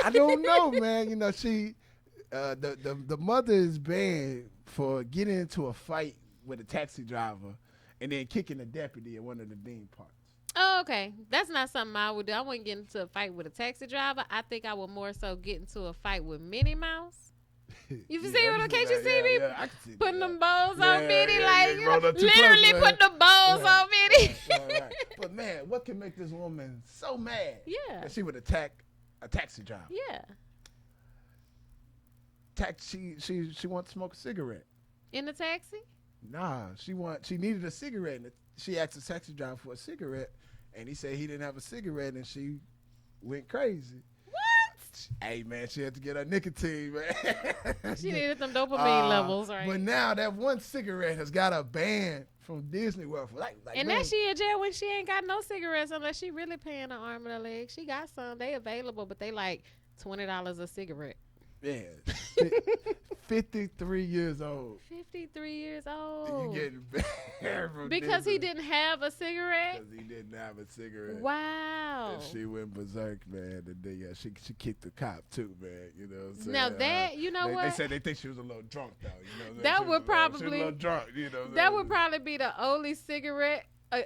[SPEAKER 9] I don't know, man. She, the mother is banned for getting into a fight with a taxi driver and then kicking a deputy at one of the theme parks.
[SPEAKER 1] Oh, okay. That's not something I would do. I wouldn't get into a fight with a taxi driver. I think I would more so get into a fight with Minnie Mouse. You see what? Can't you see me putting them bows on Minnie? Literally putting the bows on Minnie.
[SPEAKER 9] Right. But man, what can make this woman so mad?
[SPEAKER 1] Yeah.
[SPEAKER 9] That she would attack a taxi driver.
[SPEAKER 1] Yeah.
[SPEAKER 9] She wants to smoke a cigarette.
[SPEAKER 1] In the taxi?
[SPEAKER 9] Nah, she needed a cigarette. And she asked the taxi driver for a cigarette, and he said he didn't have a cigarette, and she went crazy.
[SPEAKER 1] What?
[SPEAKER 9] Hey, man, she had to get her nicotine, man.
[SPEAKER 1] She needed them dopamine levels, right?
[SPEAKER 9] But now that one cigarette has got her banned from Disney World.
[SPEAKER 1] And now she in jail when she ain't got no cigarettes unless she really paying her arm and her leg. She got some. They available, but they like $20 a cigarette.
[SPEAKER 9] Yeah. 53 years old.
[SPEAKER 1] 53 years old.
[SPEAKER 9] You getting banned from
[SPEAKER 1] because
[SPEAKER 9] Disney.
[SPEAKER 1] he didn't have a cigarette?
[SPEAKER 9] Because he didn't have a cigarette.
[SPEAKER 1] Wow.
[SPEAKER 9] And she went berserk, man. She kicked the cop too, man. You know what I'm saying?
[SPEAKER 1] Now that, you know what?
[SPEAKER 9] They said they think she was a little drunk, though. You know,
[SPEAKER 1] that would
[SPEAKER 9] she was
[SPEAKER 1] probably
[SPEAKER 9] a little drunk, you know.
[SPEAKER 1] That would probably be the only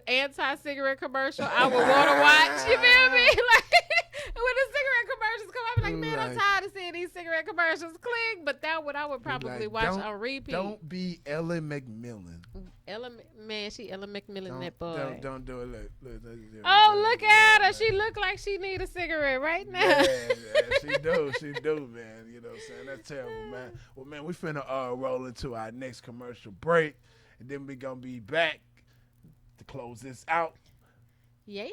[SPEAKER 1] anti-cigarette commercial I would want to watch. You feel me? Like when the cigarette commercials come, I'm like, man, I'm tired of seeing these cigarette commercials. Click, but that what I would probably watch on repeat.
[SPEAKER 9] Don't be Ellen McMillan.
[SPEAKER 1] She Ellen McMillan, that boy.
[SPEAKER 9] Don't do it.
[SPEAKER 1] Look at her. She look like she need a cigarette right now.
[SPEAKER 9] Yeah, she do, man. You know what I'm saying? That's terrible, man. Well, man, we finna roll into our next commercial break, and then we gonna be back to close this out.
[SPEAKER 1] Yeah.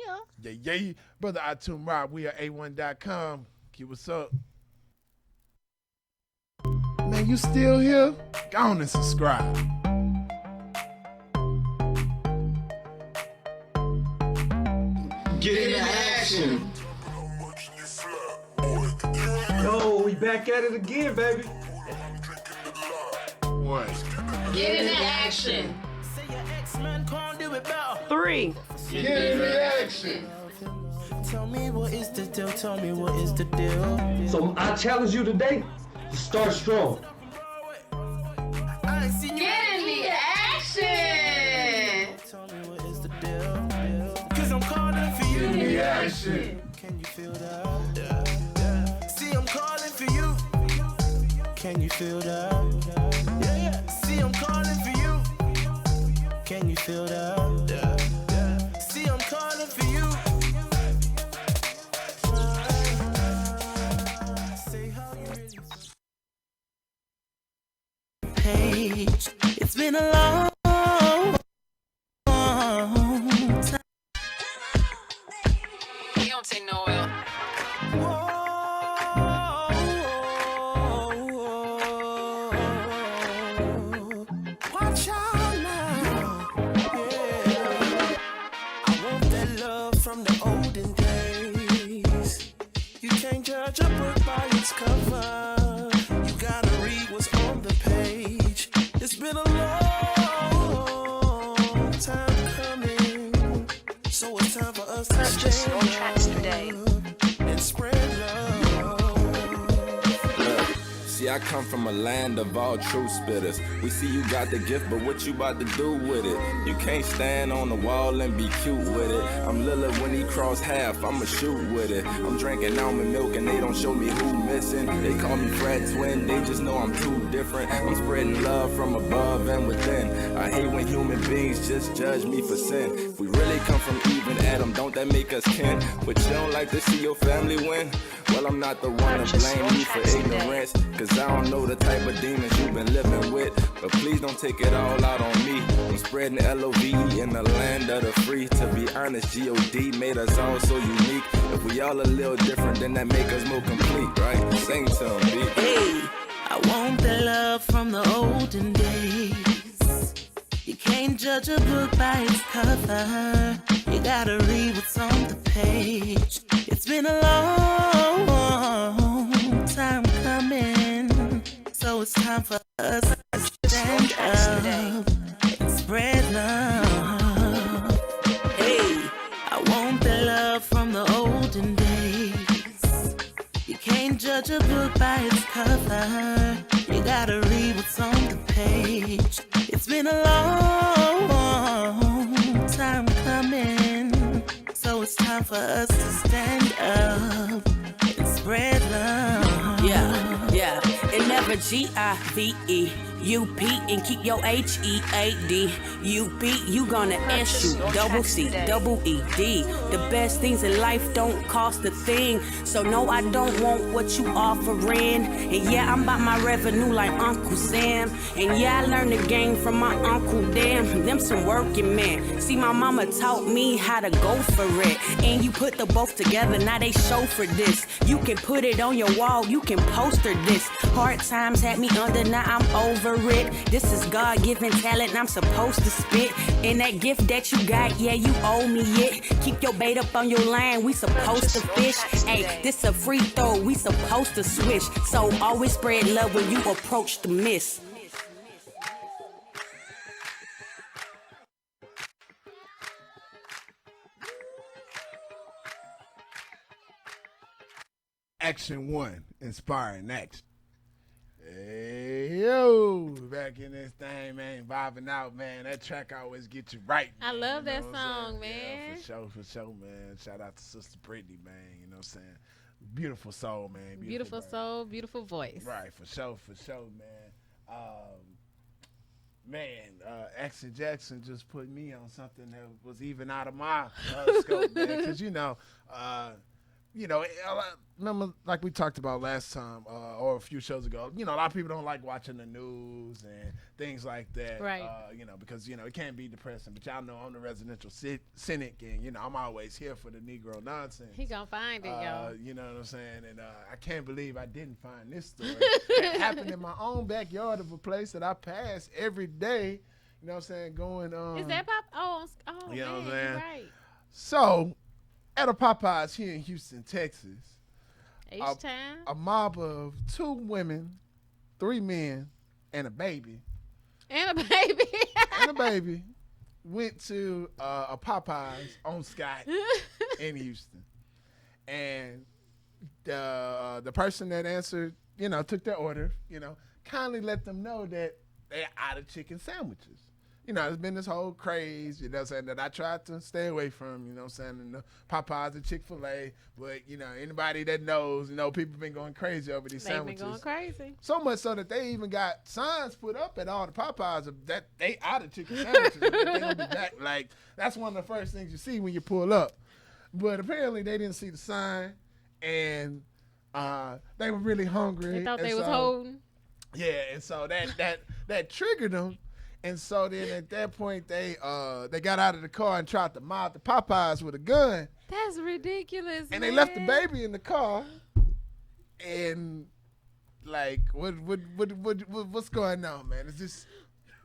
[SPEAKER 9] Brother Atum Rob, we are A1.com. Keep us up. Man, you still here? Go on and subscribe.
[SPEAKER 10] Get into action.
[SPEAKER 3] Yo, we back at it again, baby.
[SPEAKER 9] What?
[SPEAKER 1] Get into action.
[SPEAKER 10] 3.
[SPEAKER 9] Get into action.
[SPEAKER 10] Tell me what is the deal. Tell me what is the deal.
[SPEAKER 3] So I challenge you today to start strong.
[SPEAKER 10] I ain't seen you.
[SPEAKER 1] Get into action.
[SPEAKER 10] Tell me what is the deal. Cause I'm calling for you.
[SPEAKER 9] Get into action.
[SPEAKER 10] Can you feel that? See, I'm calling for you. Can you feel that? See, I'm calling for you. Can you feel that? See, I'm calling for you. Say how you really page. It's been a long time.
[SPEAKER 1] You don't take no L.
[SPEAKER 10] Watch out now. Yeah. I want that love from the olden days. You can't judge a book by its cover. You gotta read what's on the page. It's been a long time coming. So it's time for us to
[SPEAKER 11] Purchase your tracks today.
[SPEAKER 10] and spread love.
[SPEAKER 12] See, I come from a land of all true spitters. We see you got the gift, but what you about to do with it? You can't stand on the wall and be cute with it. I'm Lillard when he cross half, I'ma shoot with it. I'm drinking almond milk and they don't show me who missing. They call me Fred Twin, they just know I'm too different. I'm spreading love from above and within. I hate when human beings just judge me for sin. If we really come from even Adam, don't that make us kin? But you don't like to see your family win? Well, I'm not the one to blame you for ignorance, cause I don't know the type of demons you've been living with. But please don't take it all out on me. I'm spreading LOVE in the land of the free. To be honest, G.O.D. made us all so unique. If we all a little different, then that make us more complete, right? Sing to them, B.
[SPEAKER 10] Hey, I want that love from the olden days. You can't judge a book by its cover. You gotta read what's on the page. It's been a long time coming. So it's time for us to stand up and spread love. Hey, I want that love from the olden days. You can't judge a book by its cover. You gotta read what's on the page. It's been a long time coming. So it's time for us to stand up and spread love. Yeah. and never Giveeup and keep your HEAD. You gonna SUCCEED. The best things in life don't cost a thing. So no, I don't want what you offering. And yeah, I'm about my revenue like Uncle Sam. And yeah, I learned the game from my Uncle Dan. Them some working men. See, my mama taught me how to go for it. And you put the both together, now they show for this. You can put it on your wall, you can poster this. Hard times had me under, now I'm over it. This is God-given talent, and I'm supposed to spit. And that gift that you got, yeah, you owe me it. Keep your bait up on your line, we supposed to fish. Hey, this a free throw, we supposed to switch. So always spread love when you approach the miss.
[SPEAKER 9] Action 1, inspiring action. Hey, yo, back in this thing, man, vibing out, man. That track always get you right.
[SPEAKER 1] I love that
[SPEAKER 9] what
[SPEAKER 1] song,
[SPEAKER 9] I'm saying?
[SPEAKER 1] man.
[SPEAKER 9] Yeah, for sure, man. Shout out to Sister Brittany, man. You know what I'm saying? Beautiful soul, man.
[SPEAKER 1] Beautiful
[SPEAKER 9] man.
[SPEAKER 1] soul, beautiful voice.
[SPEAKER 9] Right, for sure, man. Action Jackson just put me on something that was even out of my scope, man. Because, remember, like we talked about last time or a few shows ago, a lot of people don't like watching the news and things like that.
[SPEAKER 1] Right.
[SPEAKER 9] Because, it can be depressing. But y'all know I'm the residential cynic, and, I'm always here for the Negro nonsense.
[SPEAKER 1] He gonna find it, y'all.
[SPEAKER 9] You know what I'm saying? And I can't believe I didn't find this story. It happened in my own backyard of a place that I pass every day. You know what I'm saying? Going
[SPEAKER 1] Is that Pop? Oh,
[SPEAKER 9] you know
[SPEAKER 1] man,
[SPEAKER 9] what I'm saying?
[SPEAKER 1] you're right.
[SPEAKER 9] So, at a Popeyes here in Houston, Texas,
[SPEAKER 1] H-Town?
[SPEAKER 9] a mob of 2 women, 3 men, and a baby.
[SPEAKER 1] And a baby.
[SPEAKER 9] and a baby went to a Popeyes on Scott in Houston. And the person that answered, took their order, kindly let them know that they're out of chicken sandwiches. There's been this whole craze, that I tried to stay away from, and the Popeyes and Chick-fil-A, but, anybody that knows, people been going crazy over these sandwiches.
[SPEAKER 1] They've been going crazy.
[SPEAKER 9] So much so that they even got signs put up at all the Popeyes that they out of chicken sandwiches. They gonna be back. Like, that's one of the first things you see when you pull up. But apparently they didn't see the sign, and they were really hungry.
[SPEAKER 1] They thought they was holding.
[SPEAKER 9] Yeah, and so that triggered them. And so then at that point they got out of the car and tried to mob the Popeyes with a gun.
[SPEAKER 1] That's ridiculous.
[SPEAKER 9] And
[SPEAKER 1] man.
[SPEAKER 9] they left the baby in the car. And like, what's going on, man? Is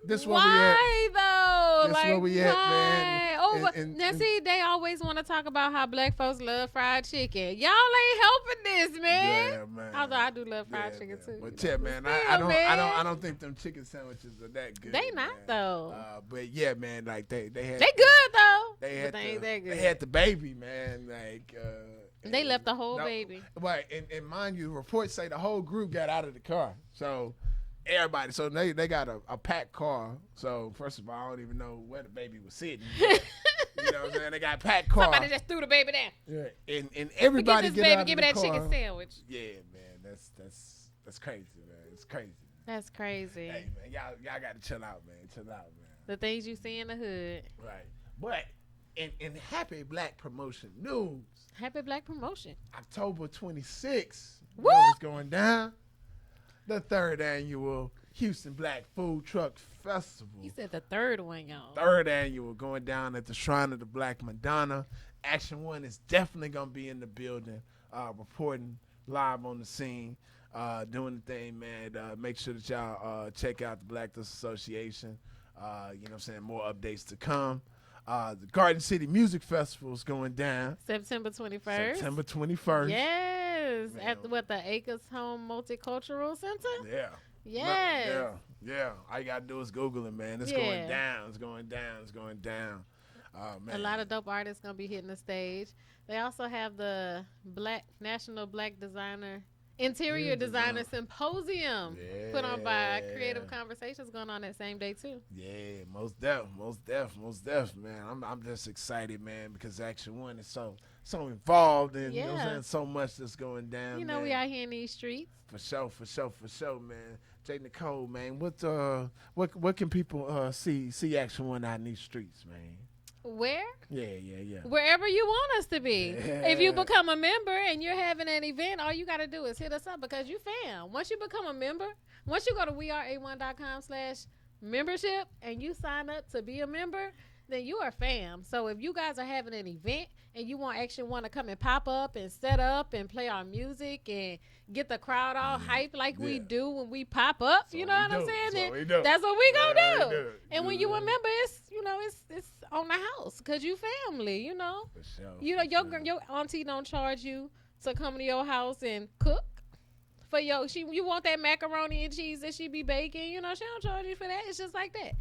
[SPEAKER 9] this where we at?
[SPEAKER 1] Why though?
[SPEAKER 9] This where we at, man?
[SPEAKER 1] Oh, now see, they always want to talk about how black folks love fried chicken. Y'all ain't helping this, man.
[SPEAKER 9] Yeah, man.
[SPEAKER 1] Although I do love fried chicken too.
[SPEAKER 9] But yeah, man, I don't think them chicken sandwiches are that good.
[SPEAKER 1] They not though.
[SPEAKER 9] But yeah, man, like they had.
[SPEAKER 1] They good though.
[SPEAKER 9] They had
[SPEAKER 1] but they ain't that good.
[SPEAKER 9] They had the baby, man. Like
[SPEAKER 1] they left the whole baby.
[SPEAKER 9] Right, and mind you, reports say the whole group got out of the car. So everybody, so they got a packed car. So first of all, I don't even know where the baby was sitting. You know what I'm saying? They got a packed car.
[SPEAKER 1] Somebody just threw the baby down.
[SPEAKER 9] Yeah, and everybody
[SPEAKER 1] get
[SPEAKER 9] out
[SPEAKER 1] give
[SPEAKER 9] of
[SPEAKER 1] me
[SPEAKER 9] the
[SPEAKER 1] that
[SPEAKER 9] car.
[SPEAKER 1] chicken sandwich.
[SPEAKER 9] Yeah, man, that's crazy, man. It's crazy.
[SPEAKER 1] That's crazy.
[SPEAKER 9] Hey, man, y'all got to chill out, man. Chill out, man.
[SPEAKER 1] The things you see in the hood.
[SPEAKER 9] Right, but in happy Black promotion news.
[SPEAKER 1] Happy Black promotion.
[SPEAKER 9] October 26th.
[SPEAKER 1] Woo!
[SPEAKER 9] What's going down? The 3rd annual Houston Black Food Truck Festival.
[SPEAKER 1] He said the 3rd one, y'all.
[SPEAKER 9] 3rd annual going down at the Shrine of the Black Madonna. Action 1 is definitely going to be in the building, reporting live on the scene, doing the thing, man. Make sure that y'all check out the Black Association. You know what I'm saying? More updates to come. The Garden City Music Festival is going down.
[SPEAKER 1] September 21st.
[SPEAKER 9] September 21st.
[SPEAKER 1] Yes. At the Acres Home Multicultural Center?
[SPEAKER 9] Yeah.
[SPEAKER 1] Yes.
[SPEAKER 9] Yeah. All you got to do is Google it, man. It's going down. It's going down. It's going down. Man.
[SPEAKER 1] A lot of dope artists going to be hitting the stage. They also have the National Black Designer Interior Designer Symposium put on by Creative Conversations going on that same day too.
[SPEAKER 9] Yeah, most def, man. I'm just excited, man, because Action One is so involved and you know what I'm saying, so much that's going down.
[SPEAKER 1] You know,
[SPEAKER 9] man.
[SPEAKER 1] we out here in these streets.
[SPEAKER 9] For sure, man. J. Nicole, man, what can people see Action One out in these streets, man?
[SPEAKER 1] Where?
[SPEAKER 9] Yeah.
[SPEAKER 1] Wherever you want us to be.
[SPEAKER 9] Yeah.
[SPEAKER 1] If you become a member and you're having an event, all you got to do is hit us up because you fam. Once you become a member, once you go to wearea1.com/membership and you sign up to be a member, then you are fam. So if you guys are having an event and you want Action One to come and pop up and set up and play our music and get the crowd all hyped like we do when we pop up, you know what I'm saying? That's what we gonna do. And when you a member, it's it's on the house because you family, you know.
[SPEAKER 9] For sure.
[SPEAKER 1] You know your auntie don't charge you to come to your house and cook for you want that macaroni and cheese that she be baking, you know, she don't charge you for that. It's just like that.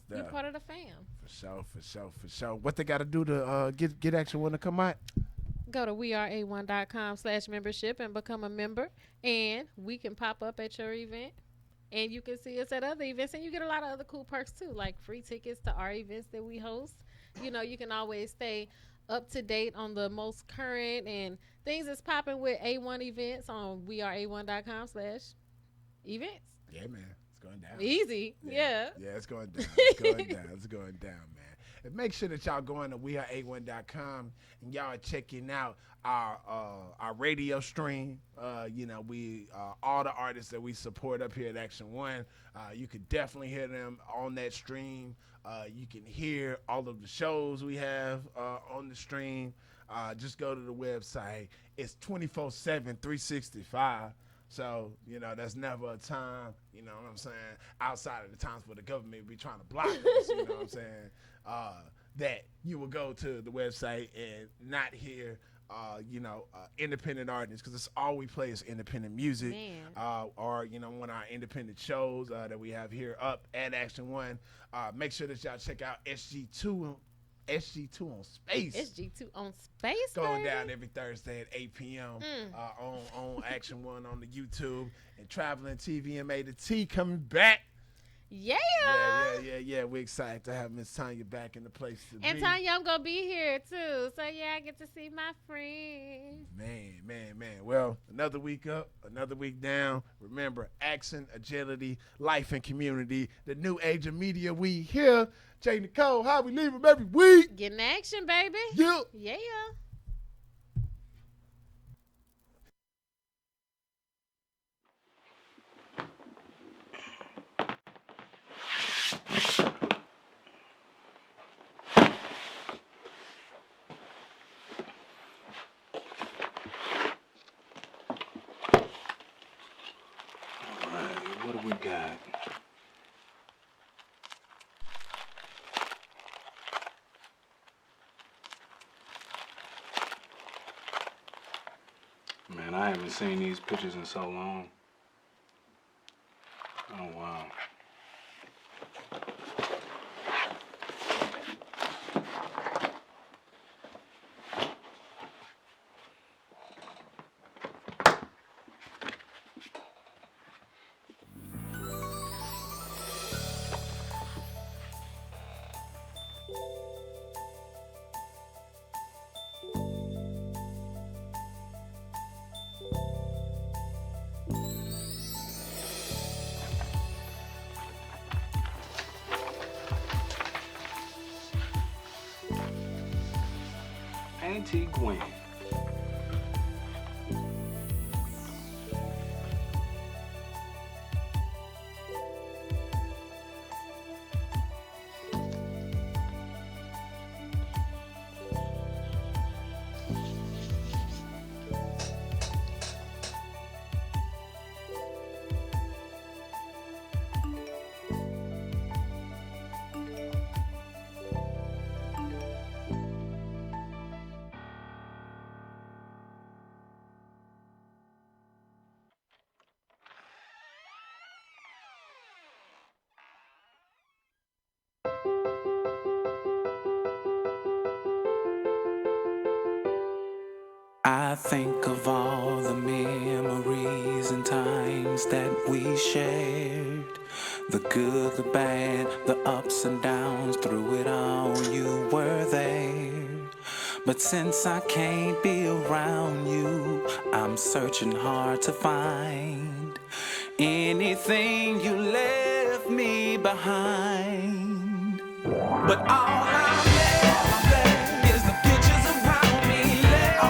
[SPEAKER 1] You're part of the fam.
[SPEAKER 9] For sure. What they got to do to get Action One to come out?
[SPEAKER 1] Go to wearea1.com/membership and become a member, and we can pop up at your event, and you can see us at other events, and you get a lot of other cool perks too, like free tickets to our events that we host. You know, you can always stay up to date on the most current and things that's popping with A1 events on wearea1.com/events.
[SPEAKER 9] Yeah, man. Going down.
[SPEAKER 1] Easy. Yeah,
[SPEAKER 9] it's going down. It's going down, man. And make sure that y'all go on to wearea1.com and y'all are checking out our radio stream. You know, we all the artists that we support up here at Action One. You could definitely hear them on that stream. You can hear all of the shows we have on the stream. Just go to the website. It's 24/7, 365. So, you know, that's never a time, you know what I'm saying, outside of the times where the government be trying to block us, you know what I'm saying, that you will go to the website and not hear, independent artists, because it's all we play is independent music, or, you know, one of our independent shows that we have here up at Action One. Make sure that y'all check out SG2 on Space.
[SPEAKER 1] SG2 on Space,
[SPEAKER 9] going
[SPEAKER 1] baby.
[SPEAKER 9] down every Thursday at 8 p.m. On Action One on the YouTube, and Traveling TVMA to T coming back.
[SPEAKER 1] Yeah.
[SPEAKER 9] We're excited to have Miss Tanya back in the place to
[SPEAKER 1] and
[SPEAKER 9] be.
[SPEAKER 1] Tanya, I'm gonna be here too, so yeah, I get to see my friends.
[SPEAKER 9] Man. Well, another week up, another week down. Remember, action, agility, life, and community. The new age of media. We here. J. Nicole, how we leave them every week?
[SPEAKER 1] Getting action, baby. Yeah.
[SPEAKER 11] All right, what do we got? Man, I haven't seen these pictures in so long. Oh, wow. Auntie Gwen.
[SPEAKER 3] I think of all the memories and times that we shared, the good, the bad, the ups and downs, through it all you were there. But since I can't be around you, I'm searching hard to find anything you left me behind. But all I'm left is the pictures around me left,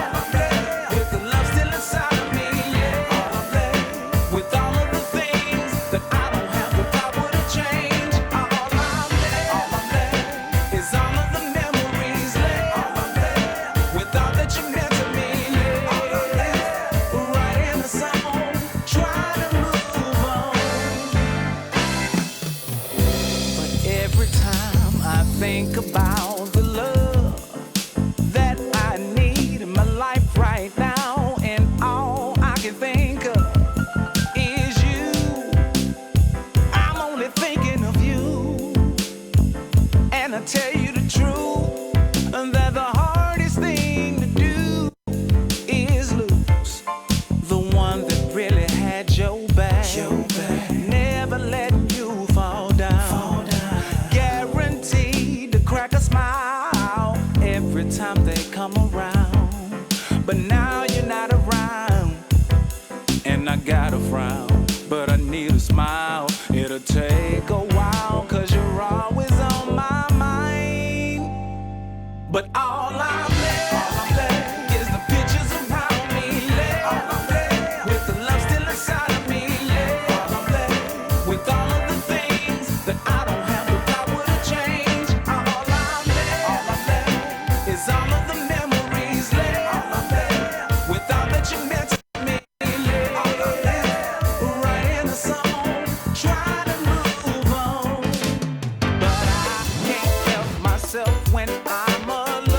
[SPEAKER 3] with the love still inside of me left, with all of the things that I don't have the power to change. All I'm left is all of the memories left, with all that you meant to me left, right in the song, trying to move on. But every time I think about the love that I need in my life right now, and all I can think of is you. I'm only thinking of you, and I tell you the truth, that the hardest thing to do is lose the one that really had your back. Never let you fall down. Guaranteed to crack a smile every time they come around. But now you're not around, and I got a frown, but I need a smile. It'll take a while, 'cause you're always on my mind. But all I'm left is the pictures around me left, with the love still inside of me left, with all of the things that I don't have the power to change. All I'm left is all of the memories left, with all that you meant to me left, right in the song, trying to move on. But I can't help myself when I'm alone.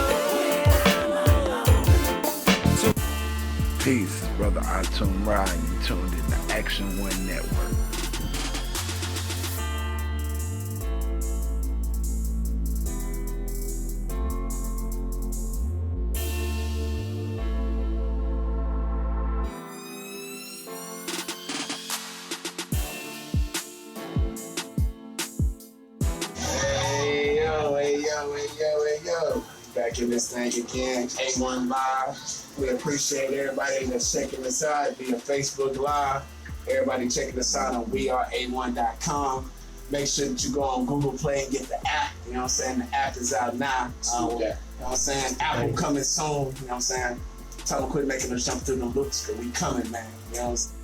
[SPEAKER 9] Peace, brother Atum Ra, and you tuned in to Action One Network.
[SPEAKER 2] Hey yo, hey yo, hey yo, hey yo. Back in this thing again, A1 Live. We appreciate everybody that's checking us out via Facebook Live. Everybody checking us out on weareA1.com. Make sure that you go on Google Play and get the app. You know what I'm saying? The app is out now. You know what I'm saying? Apple coming soon. You know what I'm saying? Tell them quit making us jump through the loops, because we coming, man. You know what I'm saying?